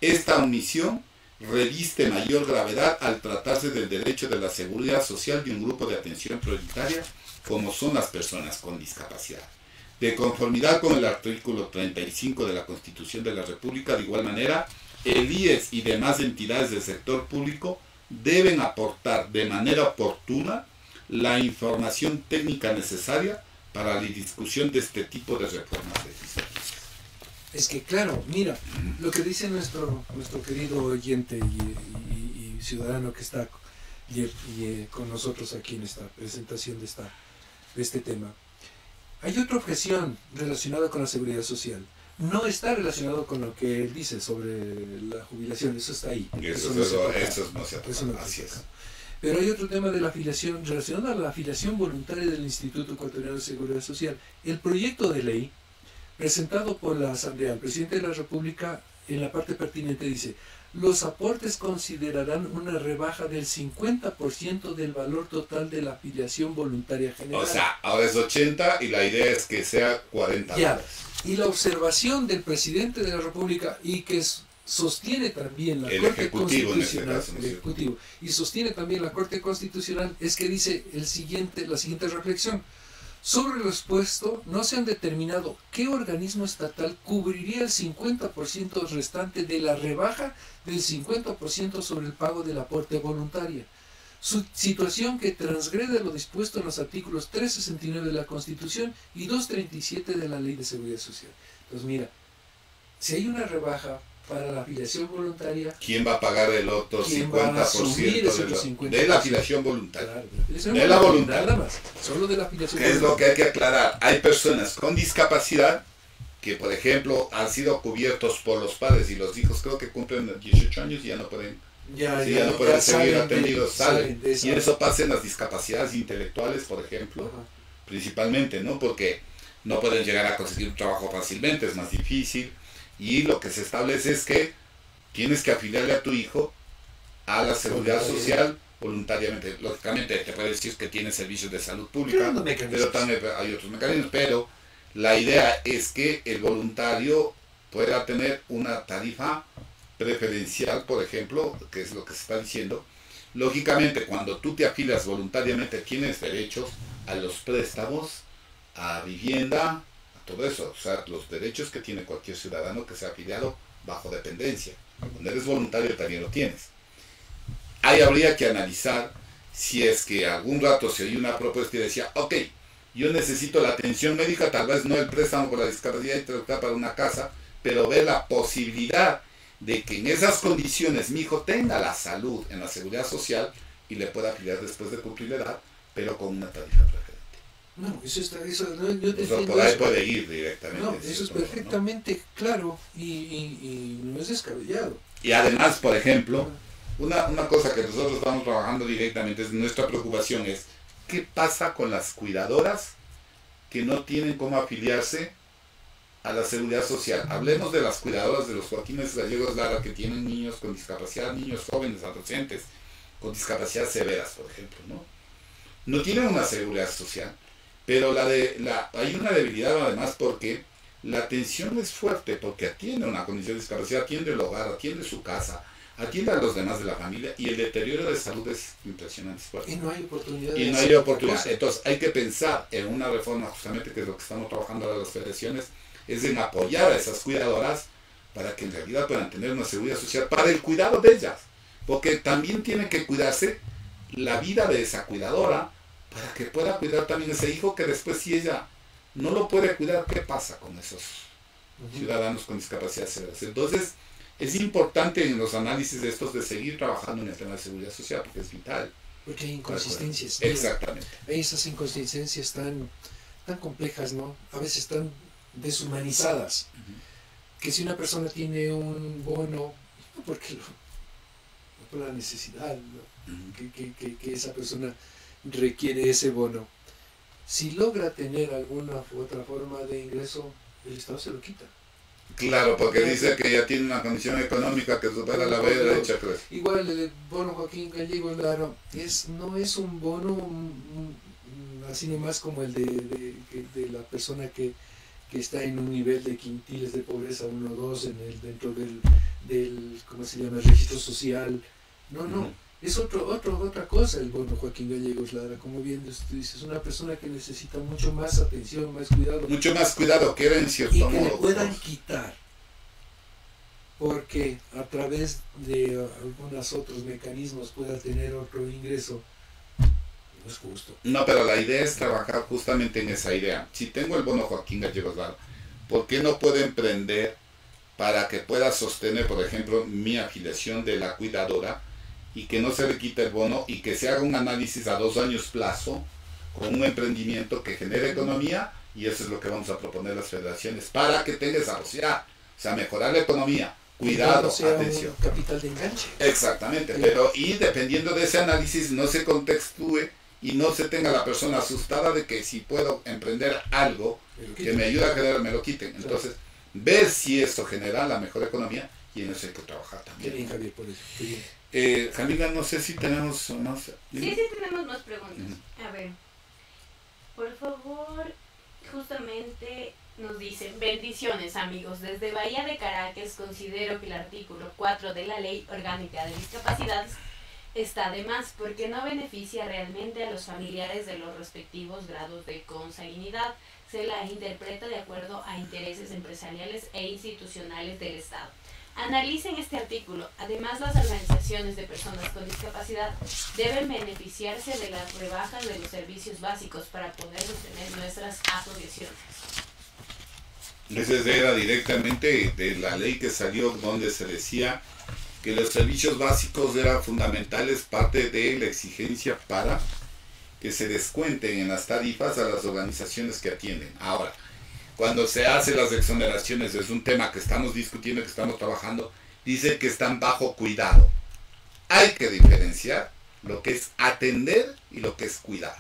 Esta omisión reviste mayor gravedad al tratarse del derecho de la seguridad social de un grupo de atención prioritaria como son las personas con discapacidad. De conformidad con el artículo 35 de la Constitución de la República, de igual manera, el IES y demás entidades del sector público deben aportar de manera oportuna la información técnica necesaria para la discusión de este tipo de reformas legislativas. Es que claro, mira, lo que dice nuestro querido oyente y ciudadano que está con nosotros aquí en esta presentación de este tema. Hay otra objeción relacionada con la seguridad social. No está relacionado con lo que él dice sobre la jubilación, eso está ahí. Eso no se toca. Así es. Pero hay otro tema de la afiliación, relacionado a la afiliación voluntaria del Instituto Ecuatoriano de Seguridad Social. El proyecto de ley presentado por la Asamblea, el presidente de la República, en la parte pertinente dice, los aportes considerarán una rebaja del 50% del valor total de la afiliación voluntaria general. O sea, ahora es 80 y la idea es que sea 40 ya. dólares. Y la observación del presidente de la República y que sostiene también la Corte Constitucional, el Ejecutivo, y sostiene también la Corte Constitucional, es que dice la siguiente reflexión. Sobre lo expuesto, no se han determinado qué organismo estatal cubriría el 50% restante de la rebaja del 50% sobre el pago del aporte voluntaria. Su situación que transgrede lo dispuesto en los artículos 369 de la Constitución y 237 de la Ley de Seguridad Social. Entonces mira, si hay una rebaja para la afiliación voluntaria, ¿quién va a pagar el otro 50% de la afiliación voluntaria? Claro, de la voluntaria. Nada más, solo de la afiliación ¿Qué es lo que hay que aclarar? Hay personas con discapacidad que, por ejemplo, han sido cubiertos por los padres y los hijos, creo que cumplen 18 años y ya no pueden, no pueden seguir atendidos, salen. Y eso pasa en las discapacidades intelectuales, por ejemplo, principalmente, ¿no? Porque no pueden llegar a conseguir un trabajo fácilmente, es más difícil. Y lo que se establece es que tienes que afiliarle a tu hijo a la seguridad social voluntariamente. Lógicamente te puede decir que tiene servicios de salud pública, pero también hay otros mecanismos, pero la idea es que el voluntario pueda tener una tarifa preferencial, por ejemplo, que es lo que se está diciendo. Lógicamente, cuando tú te afilias voluntariamente, tienes derechos a los préstamos, a vivienda, a todo eso. O sea, los derechos que tiene cualquier ciudadano que sea afiliado bajo dependencia. Cuando eres voluntario también lo tienes. Ahí habría que analizar si es que algún rato se oye una propuesta y decía, ok, yo necesito la atención médica, tal vez no el préstamo por la discapacidad intelectual para una casa, pero ver la posibilidad de que en esas condiciones mi hijo tenga la salud en la seguridad social y le pueda afiliar después de cumplir la edad, pero con una tarifa preferente. No, yo Eso por ahí eso puede ir directamente. No, eso es perfectamente claro y no es descabellado. Y además, por ejemplo, una cosa que nosotros estamos trabajando directamente, es nuestra preocupación es, ¿qué pasa con las cuidadoras que no tienen cómo afiliarse a la seguridad social? Hablemos de las cuidadoras de los Joaquines Gallegos Lara que tienen niños con discapacidad, niños jóvenes, adolescentes, con discapacidad severas, por ejemplo, ¿no? No tienen una seguridad social, pero hay una debilidad además porque la atención es fuerte, porque atiende una condición de discapacidad, atiende el hogar, atiende su casa, atiende a los demás de la familia, y el deterioro de salud es impresionante. Es fuerte. Y no hay oportunidad. Y no hay oportunidad. Entonces hay que pensar en una reforma, justamente que es lo que estamos trabajando ahora las federaciones, es en apoyar a esas cuidadoras para que en realidad puedan tener una seguridad social para el cuidado de ellas, porque también tiene que cuidarse la vida de esa cuidadora para que pueda cuidar también ese hijo que después, si ella no lo puede cuidar, ¿qué pasa con esos ciudadanos con discapacidad severas? Entonces es importante en los análisis de estos de seguir trabajando en el tema de seguridad social, porque es vital. Porque hay inconsistencias. Exactamente. Hay esas inconsistencias tan complejas, ¿no? A veces tan deshumanizadas, que si una persona tiene un bono, no porque por la necesidad, ¿no? que esa persona requiere ese bono, si logra tener alguna u otra forma de ingreso, el Estado se lo quita. Claro, porque dice que ya tiene una condición económica que supera la derecha. Igual el bono Joaquín Gallegos Lara no es un bono así nomás como el de la persona que está en un nivel de quintiles de pobreza 1 o 2 dentro del ¿cómo se llama? El registro social. No, es otra cosa el bono Joaquín Gallegos Lara, como bien tú dices, una persona que necesita mucho más atención, más cuidado. Mucho más cuidado que era en cierto modo. Y que le puedan quitar, porque a través de algunos otros mecanismos pueda tener otro ingreso. No es justo. No, pero la idea es trabajar justamente en esa idea. Si tengo el bono Joaquín Gallegos Lara, ¿por qué no puedo emprender para que pueda sostener, por ejemplo, mi afiliación de la cuidadora y que no se le quite el bono y que se haga un análisis a 2 años plazo con un emprendimiento que genere economía? Y eso es lo que vamos a proponer las federaciones para que tenga esa sociedad, o sea, mejorar la economía, cuidado, atención. Un capital de enganche. Exactamente, pero y dependiendo de ese análisis no se contextúe y no se tenga la persona asustada de que si puedo emprender algo que me ayuda a generar, me lo quiten. Entonces, ver si esto genera la mejor economía, y en eso hay que trabajar también. Qué bien, Javier, por eso. Qué bien. Jamila, no sé si tenemos más. Sí, tenemos más preguntas. A ver, por favor, justamente nos dicen: bendiciones, amigos. Desde Bahía de Caracas considero que el artículo 4 de la Ley Orgánica de Discapacidades está de más, porque no beneficia realmente a los familiares de los respectivos grados de consanguinidad. Se la interpreta de acuerdo a intereses empresariales e institucionales del Estado. Analicen este artículo. Además, las organizaciones de personas con discapacidad deben beneficiarse de las rebajas de los servicios básicos para poder sostener nuestras asociaciones. Esa era directamente de la ley que salió, donde se decía que los servicios básicos eran fundamentales, parte de la exigencia para que se descuenten en las tarifas a las organizaciones que atienden. Ahora, cuando se hacen las exoneraciones, es un tema que estamos discutiendo, que estamos trabajando, dicen que están bajo cuidado. Hay que diferenciar lo que es atender y lo que es cuidar.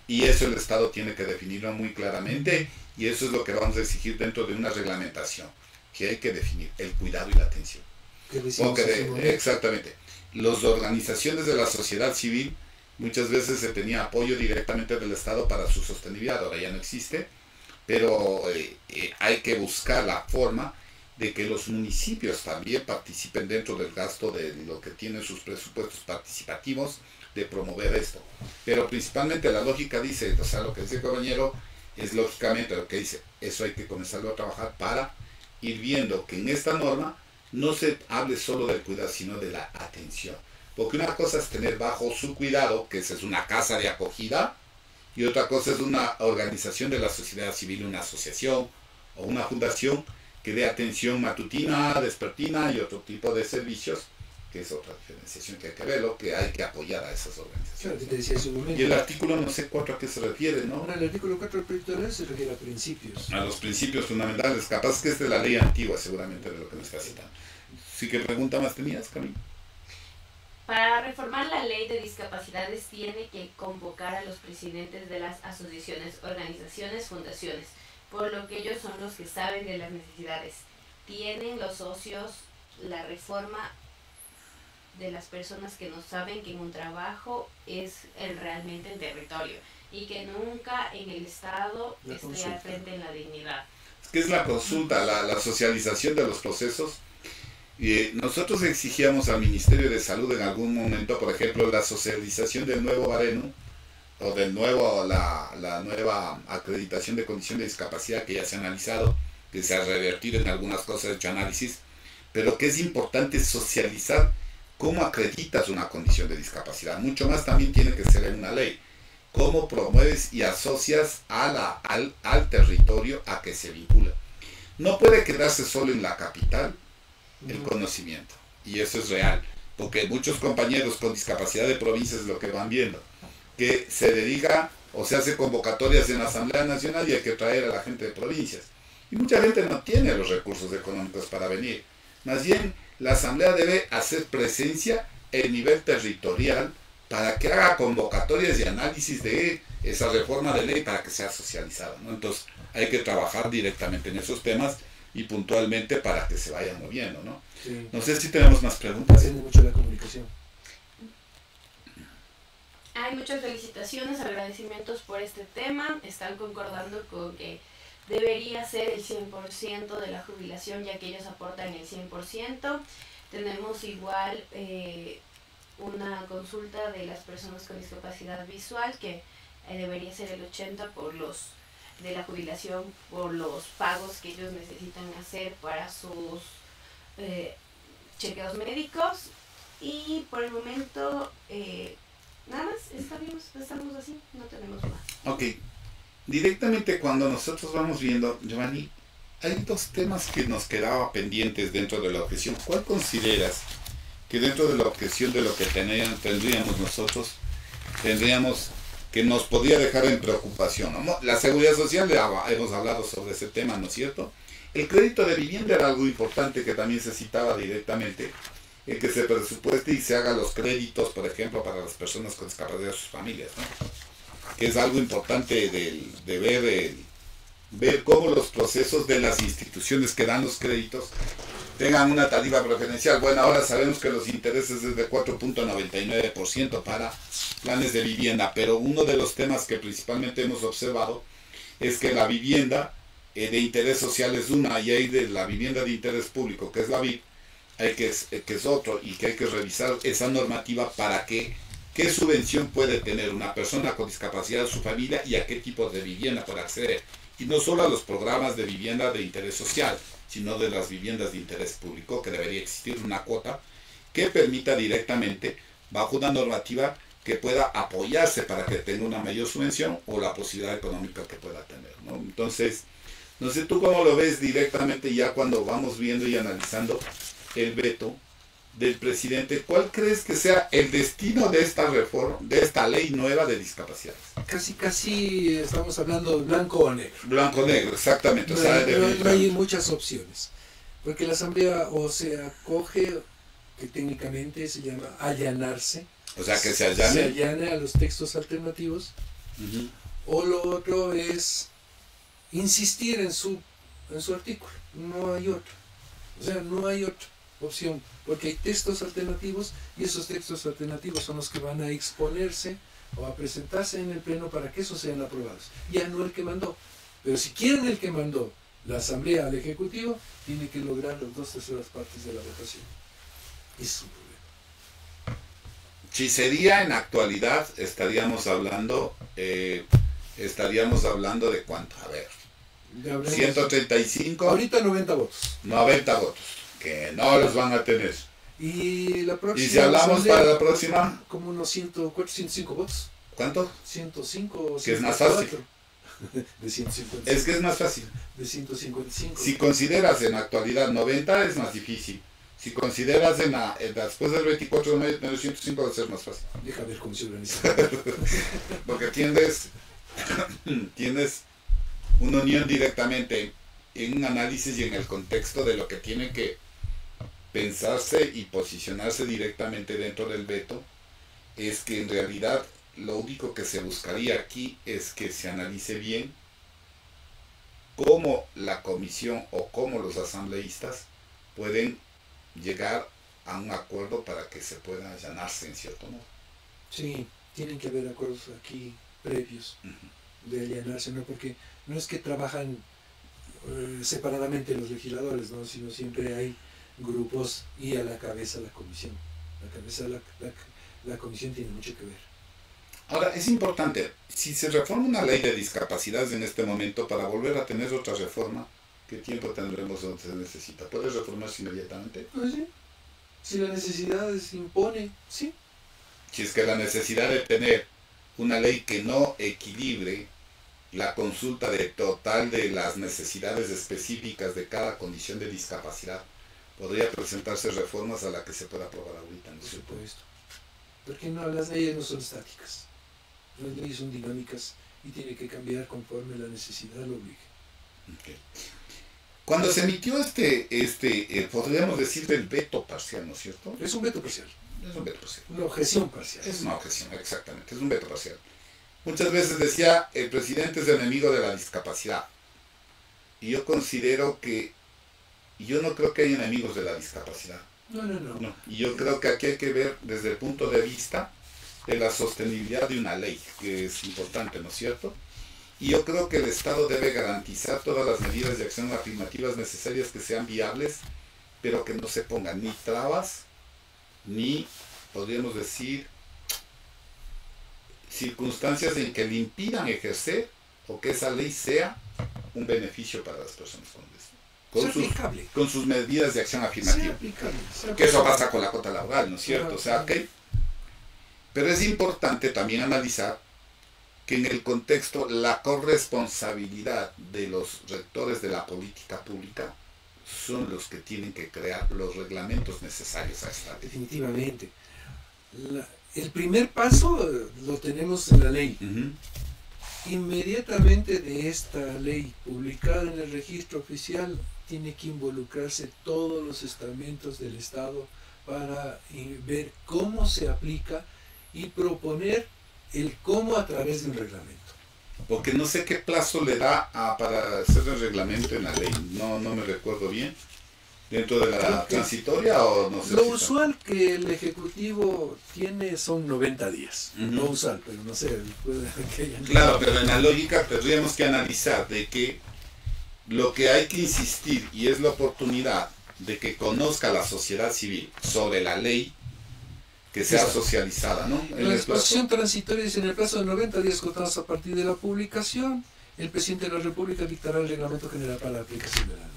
Y eso el Estado tiene que definirlo muy claramente, y eso es lo que vamos a exigir dentro de una reglamentación, que hay que definir el cuidado y la atención. ¿Qué decimos? Exactamente. las organizaciones de la sociedad civil muchas veces se tenía apoyo directamente del Estado para su sostenibilidad, ahora ya no existe, pero hay que buscar la forma de que los municipios también participen dentro del gasto de lo que tienen sus presupuestos participativos, de promover esto. Pero principalmente la lógica dice, o sea, lo que dice el compañero es lógicamente lo que dice, eso hay que comenzarlo a trabajar para ir viendo que en esta norma no se hable solo del cuidado, sino de la atención. Porque una cosa es tener bajo su cuidado, que esa es una casa de acogida, y otra cosa es una organización de la sociedad civil, una asociación o una fundación que dé atención matutina, vespertina y otro tipo de servicios, que es otra diferenciación que hay que verlo, que hay que apoyar a esas organizaciones. Claro, que te decía hace un momento. Y el artículo no sé 4 a qué se refiere, ¿no? Ahora, el artículo 4 del proyecto de ley se refiere a principios. A los principios fundamentales, capaz que es de la ley antigua seguramente de lo que me está citando. Sí, ¿qué pregunta más tenías, Camilo? Para reformar la ley de discapacidades tiene que convocar a los presidentes de las asociaciones, organizaciones, fundaciones, por lo que ellos son los que saben de las necesidades. Tienen los socios la reforma de las personas que no saben que en un trabajo es realmente el territorio y que nunca en el Estado esté al frente en la dignidad. Es que es la consulta, la socialización de los procesos. Nosotros exigíamos al Ministerio de Salud en algún momento, por ejemplo, la socialización del nuevo baremo o del nuevo, la nueva acreditación de condición de discapacidad que ya se ha analizado, que se ha revertido en algunas cosas, hecho análisis, pero que es importante socializar cómo acreditas una condición de discapacidad. Mucho más también tiene que ser en una ley. Cómo promueves y asocias al territorio a que se vincula. No puede quedarse solo en la capital el conocimiento, y eso es real, porque muchos compañeros con discapacidad de provincias lo que van viendo, que se dedica o se hace convocatorias en la Asamblea Nacional y hay que traer a la gente de provincias, y mucha gente no tiene los recursos económicos para venir. Más bien, la Asamblea debe hacer presencia en nivel territorial para que haga convocatorias y análisis de esa reforma de ley para que sea socializada, ¿no? Entonces hay que trabajar directamente en esos temas y puntualmente para que se vayan moviendo, ¿no? Sí. No sé si tenemos más preguntas. Depende mucho de la comunicación. Hay muchas felicitaciones, agradecimientos por este tema. Están concordando con que debería ser el 100% de la jubilación, ya que ellos aportan el 100%. Tenemos igual una consulta de las personas con discapacidad visual, que debería ser el 80% por los de la jubilación, por los pagos que ellos necesitan hacer para sus chequeos médicos. Y por el momento nada más, estamos así, no tenemos más. Ok, directamente cuando nosotros vamos viendo, Giovanni, hay dos temas que nos quedaban pendientes dentro de la objeción. ¿Cuál consideras que dentro de la objeción de lo que tendríamos nosotros, tendríamos que nos podría dejar en preocupación, ¿no? La seguridad social, hemos hablado sobre ese tema, ¿no es cierto? El crédito de vivienda era algo importante que también se citaba directamente, el que se presupueste y se haga los créditos, por ejemplo, para las personas con discapacidad de sus familias, ¿no? Que es algo importante de ver cómo los procesos de las instituciones que dan los créditos tengan una tarifa preferencial. Bueno, ahora sabemos que los intereses es de 4.99% para planes de vivienda, pero uno de los temas que principalmente hemos observado es que la vivienda de interés social es una, y hay de la vivienda de interés público, que es la VIP, que es otro, y que hay que revisar esa normativa para qué subvención puede tener una persona con discapacidad de su familia y a qué tipo de vivienda puede acceder. Y no solo a los programas de vivienda de interés social, sino de las viviendas de interés público, que debería existir una cuota que permita directamente, bajo una normativa, que pueda apoyarse para que tenga una mayor subvención o la posibilidad económica que pueda tener, ¿no? Entonces, no sé tú cómo lo ves directamente ya cuando vamos viendo y analizando el veto del presidente. ¿Cuál crees que sea el destino de esta reforma, de esta ley nueva de discapacidades? Casi estamos hablando blanco o negro. Blanco o negro, exactamente. No, o sea, no hay muchas opciones. Porque la Asamblea o se acoge, que técnicamente se llama allanarse. O sea, que se allane. Se allane a los textos alternativos. O lo otro es insistir en su artículo. No hay otro. O sea, no hay otro. opción, porque hay textos alternativos y esos textos alternativos son los que van a exponerse o a presentarse en el pleno para que esos sean aprobados, ya no el que mandó. Pero si quieren el que mandó la Asamblea al Ejecutivo, tiene que lograr las 2/3 partes de la votación. Ese es un problema. Si sería en actualidad, estaríamos hablando de cuánto, a ver, 135, ahorita 90 votos. 90 votos, que no los van a tener. Y la próxima, Y si hablamos para la próxima, como unos 105 votos. ¿cuánto? 105 o Que es más fácil. De 155. Es que es más fácil. De 155. Si consideras en la actualidad 90 es más difícil. Si consideras después del 24 de mayo 105 va a ser más fácil. Deja ver cómo se organiza. Porque tienes una unión directamente en un análisis y en el contexto de lo que tiene que pensarse y posicionarse directamente dentro del veto, es que en realidad lo único que se buscaría aquí es que se analice bien cómo la comisión o cómo los asambleístas pueden llegar a un acuerdo para que se pueda allanarse en cierto modo. Sí, tienen que haber acuerdos aquí previos de allanarse, ¿no? Porque no es que trabajan separadamente los legisladores, ¿no? Sino siempre hay grupos y a la cabeza la comisión. La cabeza de la comisión tiene mucho que ver. Ahora, es importante, si se reforma una ley de discapacidades en este momento para volver a tener otra reforma, ¿qué tiempo tendremos donde se necesita? ¿Puede reformarse inmediatamente? Pues sí. Si la necesidad se impone, sí. Si es que la necesidad de tener una ley que no equilibre la consulta total de las necesidades específicas de cada condición de discapacidad, podría presentarse reformas a la que se pueda aprobar ahorita, ¿no? Por supuesto. Porque no, las leyes no son estáticas. Las leyes son dinámicas y tiene que cambiar conforme la necesidad lo obligue. Okay. Cuando se emitió podríamos decir del veto parcial, ¿no es cierto? Es un veto parcial. Es un veto parcial. Una objeción parcial. Es una objeción, exactamente, es un veto parcial. Muchas veces decía, el presidente es enemigo de la discapacidad. Y yo considero que, yo no creo que haya enemigos de la discapacidad. No. Y yo creo que aquí hay que ver desde el punto de vista de la sostenibilidad de una ley, que es importante, ¿no es cierto? Y yo creo que el Estado debe garantizar todas las medidas de acción afirmativas necesarias que sean viables, pero que no se pongan ni trabas, ni, podríamos decir, circunstancias en que le impidan ejercer o que esa ley sea un beneficio para las personas con sus medidas de acción afirmativa. Que eso pasa con la cuota laboral, ¿no es cierto? O sea, pero es importante también analizar que en el contexto la corresponsabilidad de los rectores de la política pública son los que tienen que crear los reglamentos necesarios a esta ley. Definitivamente. El primer paso lo tenemos en la ley. Inmediatamente de esta ley publicada en el registro oficial tiene que involucrarse todos los estamentos del Estado para ver cómo se aplica y proponer el cómo a través de un reglamento. Porque no sé qué plazo le da para hacer el reglamento en la ley, no me recuerdo bien. ¿Dentro de la transitoria o no sé? Lo usual que el Ejecutivo tiene son 90 días. Lo usual, pero no sé. Claro, pero en la lógica tendríamos que analizar de que lo que hay que insistir, y es la oportunidad de que conozca la sociedad civil sobre la ley, que sea socializada, ¿no? La disposición transitoria dice: en el plazo de 90 días contados a partir de la publicación, el presidente de la República dictará el reglamento general para la aplicación de la ley.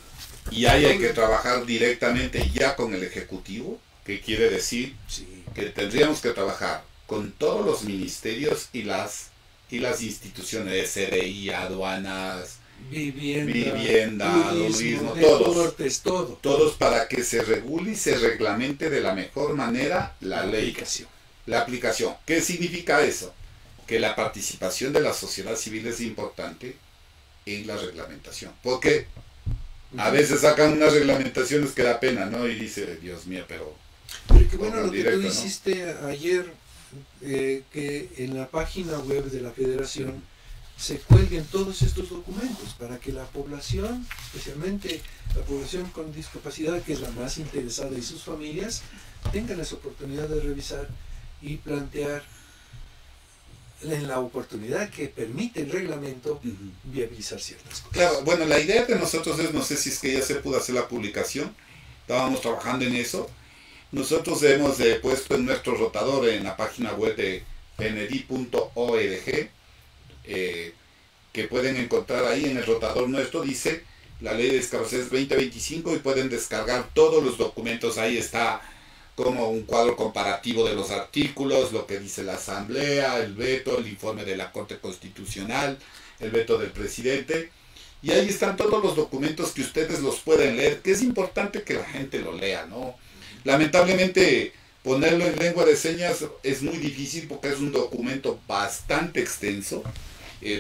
Y ahí hay que trabajar directamente ya con el Ejecutivo, que quiere decir que tendríamos que trabajar con todos los ministerios y las instituciones de CDI, aduanas, vivienda, turismo, deportes, todos para que se regule y se reglamente de la mejor manera la ley. La aplicación. ¿Qué significa eso? Que la participación de la sociedad civil es importante en la reglamentación. Porque a veces sacan unas reglamentaciones que da pena, ¿no? Y dice, Dios mío, pero qué bueno lo directo, que tú hiciste ayer, que en la página web de la Federación se cuelguen todos estos documentos para que la población, especialmente la población con discapacidad, que es la más interesada, y sus familias, tengan esa oportunidad de revisar y plantear en la oportunidad que permite el reglamento viabilizar ciertas cosas. Claro, bueno, la idea de nosotros es, no sé si es que ya se pudo hacer la publicación, estábamos trabajando en eso. Nosotros hemos puesto en nuestro rotador en la página web de pnedi.org, que pueden encontrar ahí en el rotador nuestro, dice la ley de discapacidad 2025, y pueden descargar todos los documentos. Ahí está como un cuadro comparativo de los artículos, lo que dice la Asamblea, el veto, el informe de la Corte Constitucional, el veto del presidente, y ahí están todos los documentos que ustedes los pueden leer, que es importante que la gente lo lea, ¿no? Lamentablemente ponerlo en lengua de señas es muy difícil porque es un documento bastante extenso.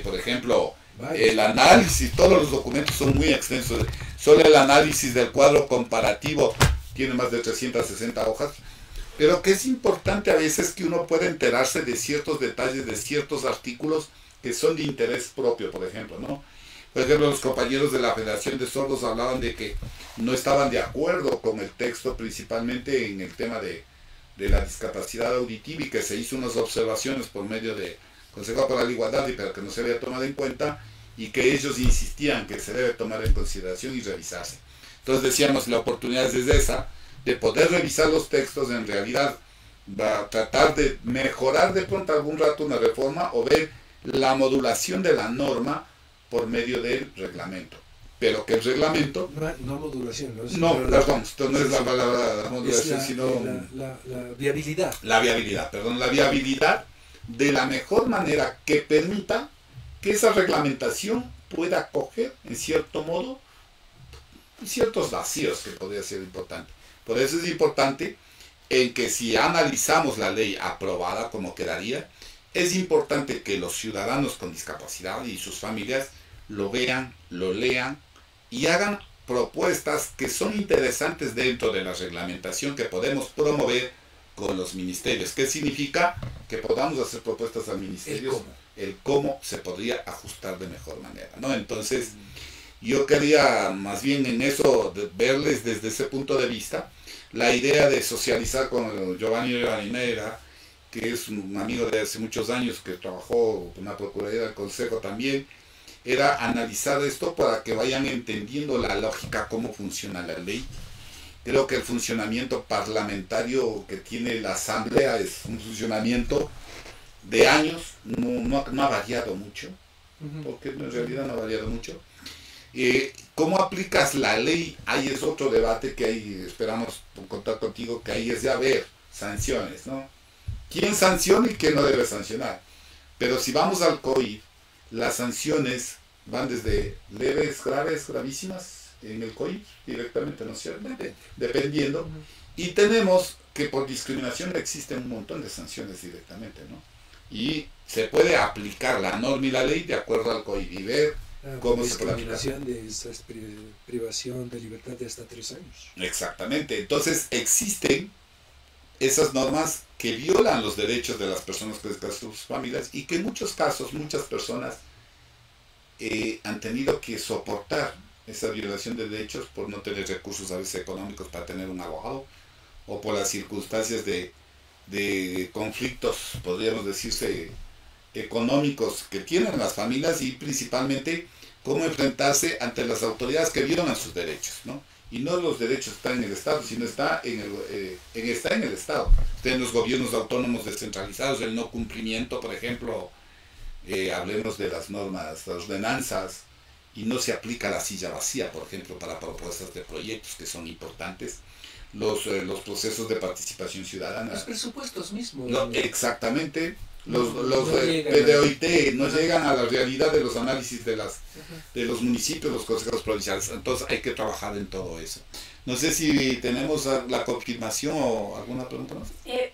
Por ejemplo, el análisis, todos los documentos son muy extensos. Solo el análisis del cuadro comparativo tiene más de 360 hojas, pero que es importante a veces que uno pueda enterarse de ciertos detalles, de ciertos artículos que son de interés propio, por ejemplo, ¿no? Por ejemplo, los compañeros de la Federación de Sordos hablaban de que no estaban de acuerdo con el texto, principalmente en el tema de la discapacidad auditiva, y que se hizo unas observaciones por medio de Consejo para la Igualdad, pero que no se había tomado en cuenta, y que ellos insistían que se debe tomar en consideración y revisarse. Entonces decíamos, la oportunidad es esa, de poder revisar los textos. En realidad va a tratar de mejorar de pronto algún rato una reforma, o ver la modulación de la norma por medio del reglamento. Pero que el reglamento... No modulación, ¿no? No, perdón, esto no es la palabra modulación, sino... La viabilidad. La viabilidad, perdón, la viabilidad de la mejor manera que permita que esa reglamentación pueda acoger, en cierto modo, ciertos vacíos que podría ser importante. Por eso es importante en que, si analizamos la ley aprobada como quedaría, es importante que los ciudadanos con discapacidad y sus familias lo vean, lo lean y hagan propuestas que son interesantes dentro de la reglamentación que podemos promover con los ministerios. ¿Qué significa? Que podamos hacer propuestas al ministerio, el cómo se podría ajustar de mejor manera, ¿no? Entonces, yo quería más bien en eso verles desde ese punto de vista. La idea de socializar con Giovanni Rainera, que es un amigo de hace muchos años, que trabajó en la Procuraduría del Consejo también, era analizar esto para que vayan entendiendo la lógica, cómo funciona la ley. Creo que el funcionamiento parlamentario que tiene la Asamblea es un funcionamiento de años, no ha variado mucho, porque en realidad no ha variado mucho. ¿Cómo aplicas la ley? Ahí es otro debate que ahí esperamos contar contigo, que ahí es de haber sanciones, ¿no? ¿Quién sanciona y quién no debe sancionar? Pero si vamos al COVID, las sanciones van desde leves, graves, gravísimas en el COVID directamente, ¿no es cierto? Dependiendo. Y tenemos que por discriminación existen un montón de sanciones directamente, ¿no? Y se puede aplicar la norma y la ley de acuerdo al COVID y ver cómo se puede aplicar. Discriminación de privación de libertad de hasta 3 años. Exactamente. Entonces existen esas normas que violan los derechos de las personas con sus familias, y que en muchos casos muchas personas han tenido que soportar esa violación de derechos por no tener recursos a veces económicos para tener un abogado, o por las circunstancias de conflictos, podríamos decirse, económicos que tienen las familias, y principalmente cómo enfrentarse ante las autoridades que violan sus derechos, ¿no? Y no los derechos están en el Estado, sino está en el Estado. Está en los gobiernos autónomos descentralizados, el no cumplimiento, por ejemplo, hablemos de las normas, las ordenanzas, y no se aplica la silla vacía, por ejemplo, para propuestas de proyectos que son importantes. Los procesos de participación ciudadana. Los presupuestos mismos. Exactamente. Los PDOIT no llegan a la realidad de los análisis de los municipios, los consejos provinciales. Entonces hay que trabajar en todo eso. No sé si tenemos la confirmación o alguna pregunta más.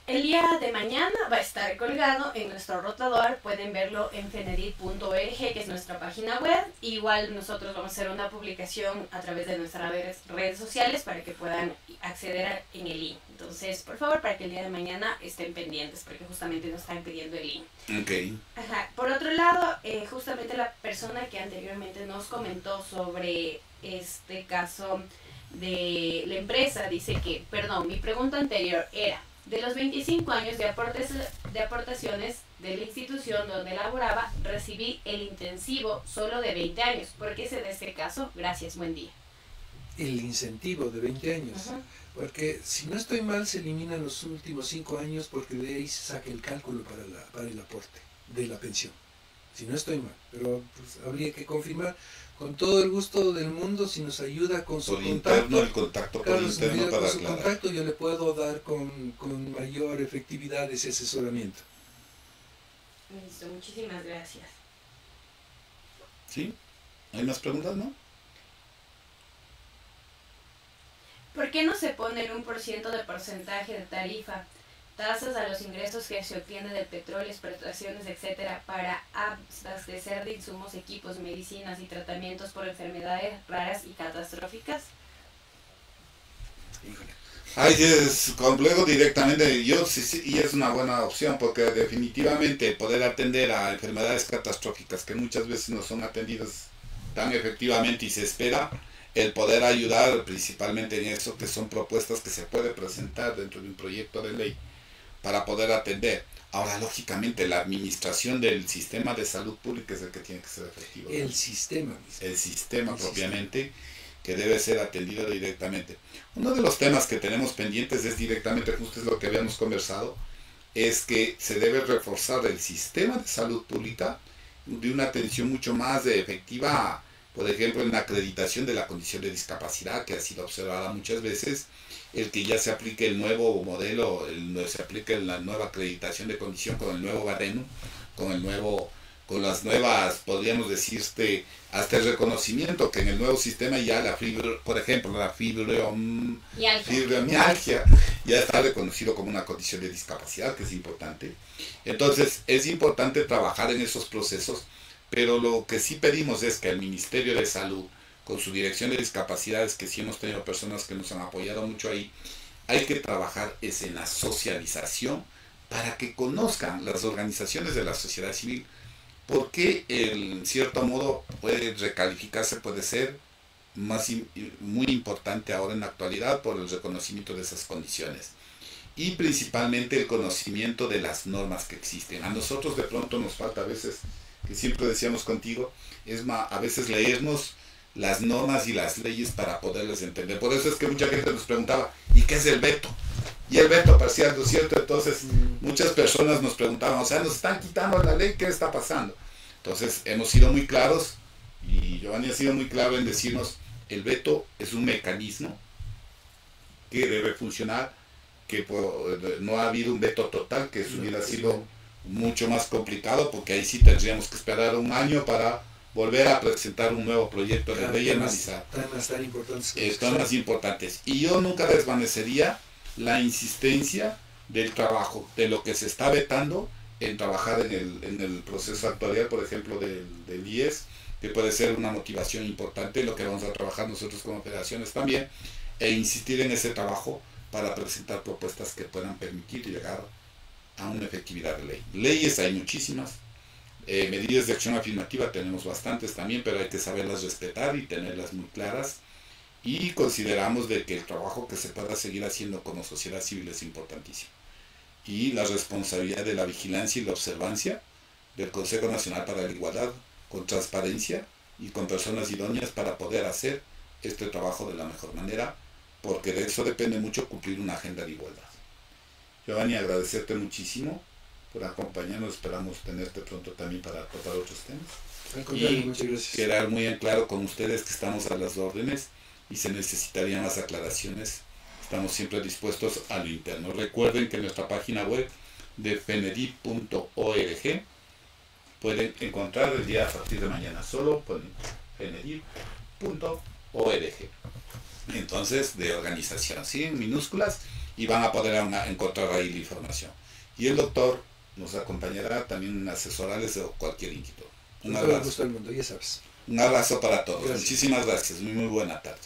El día de mañana va a estar colgado en nuestro rotador, pueden verlo en fenedip.org, que es nuestra página web. Igual nosotros vamos a hacer una publicación a través de nuestras redes sociales para que puedan acceder en el link. Entonces, por favor, para que el día de mañana estén pendientes, porque justamente nos están pidiendo el link. Ok. Ajá. Por otro lado, justamente la persona que anteriormente nos comentó sobre este caso de la empresa dice que, perdón, mi pregunta anterior era: de los 25 años de aportaciones de la institución donde laboraba, recibí el intensivo solo de 20 años. ¿Por qué se da este caso? Gracias, buen día. El incentivo de 20 años. Porque si no estoy mal, se eliminan los últimos 5 años porque de ahí se saca el cálculo para el aporte de la pensión. Si no estoy mal. Pero pues, habría que confirmar. Con todo el gusto del mundo, si nos ayuda con su contacto. El contacto por claro, interno para con su aclarar. contacto, yo le puedo dar con mayor efectividad ese asesoramiento. Listo, muchísimas gracias. ¿Sí? ¿Hay más preguntas, no? ¿Por qué no se pone el 1% de porcentaje de tarifa, tasas a los ingresos que se obtienen del petróleo, exportaciones, etcétera, para abastecer de insumos, equipos, medicinas y tratamientos por enfermedades raras y catastróficas? Híjole. Ahí es complejo directamente, sí, y es una buena opción porque definitivamente poder atender a enfermedades catastróficas que muchas veces no son atendidas tan efectivamente y se espera el poder ayudar principalmente en eso, que son propuestas que se puede presentar dentro de un proyecto de ley para poder atender. Ahora, lógicamente, la administración del sistema de salud pública es el que tiene que ser efectivo. El sistema mismo. El sistema propiamente, que debe ser atendido directamente. Uno de los temas que tenemos pendientes es directamente, justo es lo que habíamos conversado, es que se debe reforzar el sistema de salud pública de una atención mucho más efectiva, por ejemplo, en la acreditación de la condición de discapacidad, que ha sido observada muchas veces, el que ya se aplique el nuevo modelo, se aplique la nueva acreditación de condición con el nuevo baremo, con las nuevas, podríamos decir, hasta el reconocimiento que en el nuevo sistema ya por ejemplo, la fibromialgia ya está reconocido como una condición de discapacidad, que es importante. Entonces, es importante trabajar en esos procesos, pero lo que sí pedimos es que el Ministerio de Salud, con su Dirección de Discapacidades, que sí hemos tenido personas que nos han apoyado mucho ahí, hay que trabajar en la socialización para que conozcan las organizaciones de la sociedad civil, porque en cierto modo puede recalificarse, puede ser muy importante ahora en la actualidad por el reconocimiento de esas condiciones. Y principalmente el conocimiento de las normas que existen. A nosotros de pronto nos falta a veces, que siempre decíamos contigo, a veces leernos las normas y las leyes para poderles entender. Por eso es que mucha gente nos preguntaba, ¿y qué es el veto? Y el veto parcial, ¿no es cierto? Entonces, muchas personas nos preguntaban, o sea, nos están quitando la ley, ¿qué está pasando? Entonces, hemos sido muy claros, y Giovanni ha sido muy claro en decirnos, el veto es un mecanismo que debe funcionar, que no ha habido un veto total, que eso hubiera sido mucho más complicado, porque ahí sí tendríamos que esperar un año para volver a presentar un nuevo proyecto de ley y analizar Temas tan importantes. Temas importantes. Y yo nunca desvanecería la insistencia del trabajo, de lo que se está vetando, en trabajar en el proceso actuarial, por ejemplo, del IES, que puede ser una motivación importante, lo que vamos a trabajar nosotros como federaciones también, e insistir en ese trabajo para presentar propuestas que puedan permitir llegar a una efectividad de ley. Leyes hay muchísimas, medidas de acción afirmativa tenemos bastantes también, pero hay que saberlas respetar y tenerlas muy claras, y consideramos de que el trabajo que se pueda seguir haciendo como sociedad civil es importantísimo, y la responsabilidad de la vigilancia y la observancia del Consejo Nacional para la Igualdad, con transparencia y con personas idóneas para poder hacer este trabajo de la mejor manera, porque de eso depende mucho cumplir una agenda de igualdad. Giovanni, agradecerte muchísimo por acompañarnos, esperamos tenerte pronto también para tratar otros temas. Y muchas gracias. Quedar muy en claro con ustedes que estamos a las órdenes y se necesitarían más aclaraciones. Estamos siempre dispuestos a lo interno. Recuerden que en nuestra página web de fenedip.org pueden encontrar el día a partir de mañana. Solo ponen fenedip.org. Entonces, de organización, ¿sí? En minúsculas. y van a poder encontrar ahí la información. Y el doctor nos acompañará también en asesorarles de cualquier inquietud. Un Con todo el abrazo. gusto del mundo, ya sabes. Un abrazo para todos. Gracias. Muchísimas gracias. Muy buena tarde.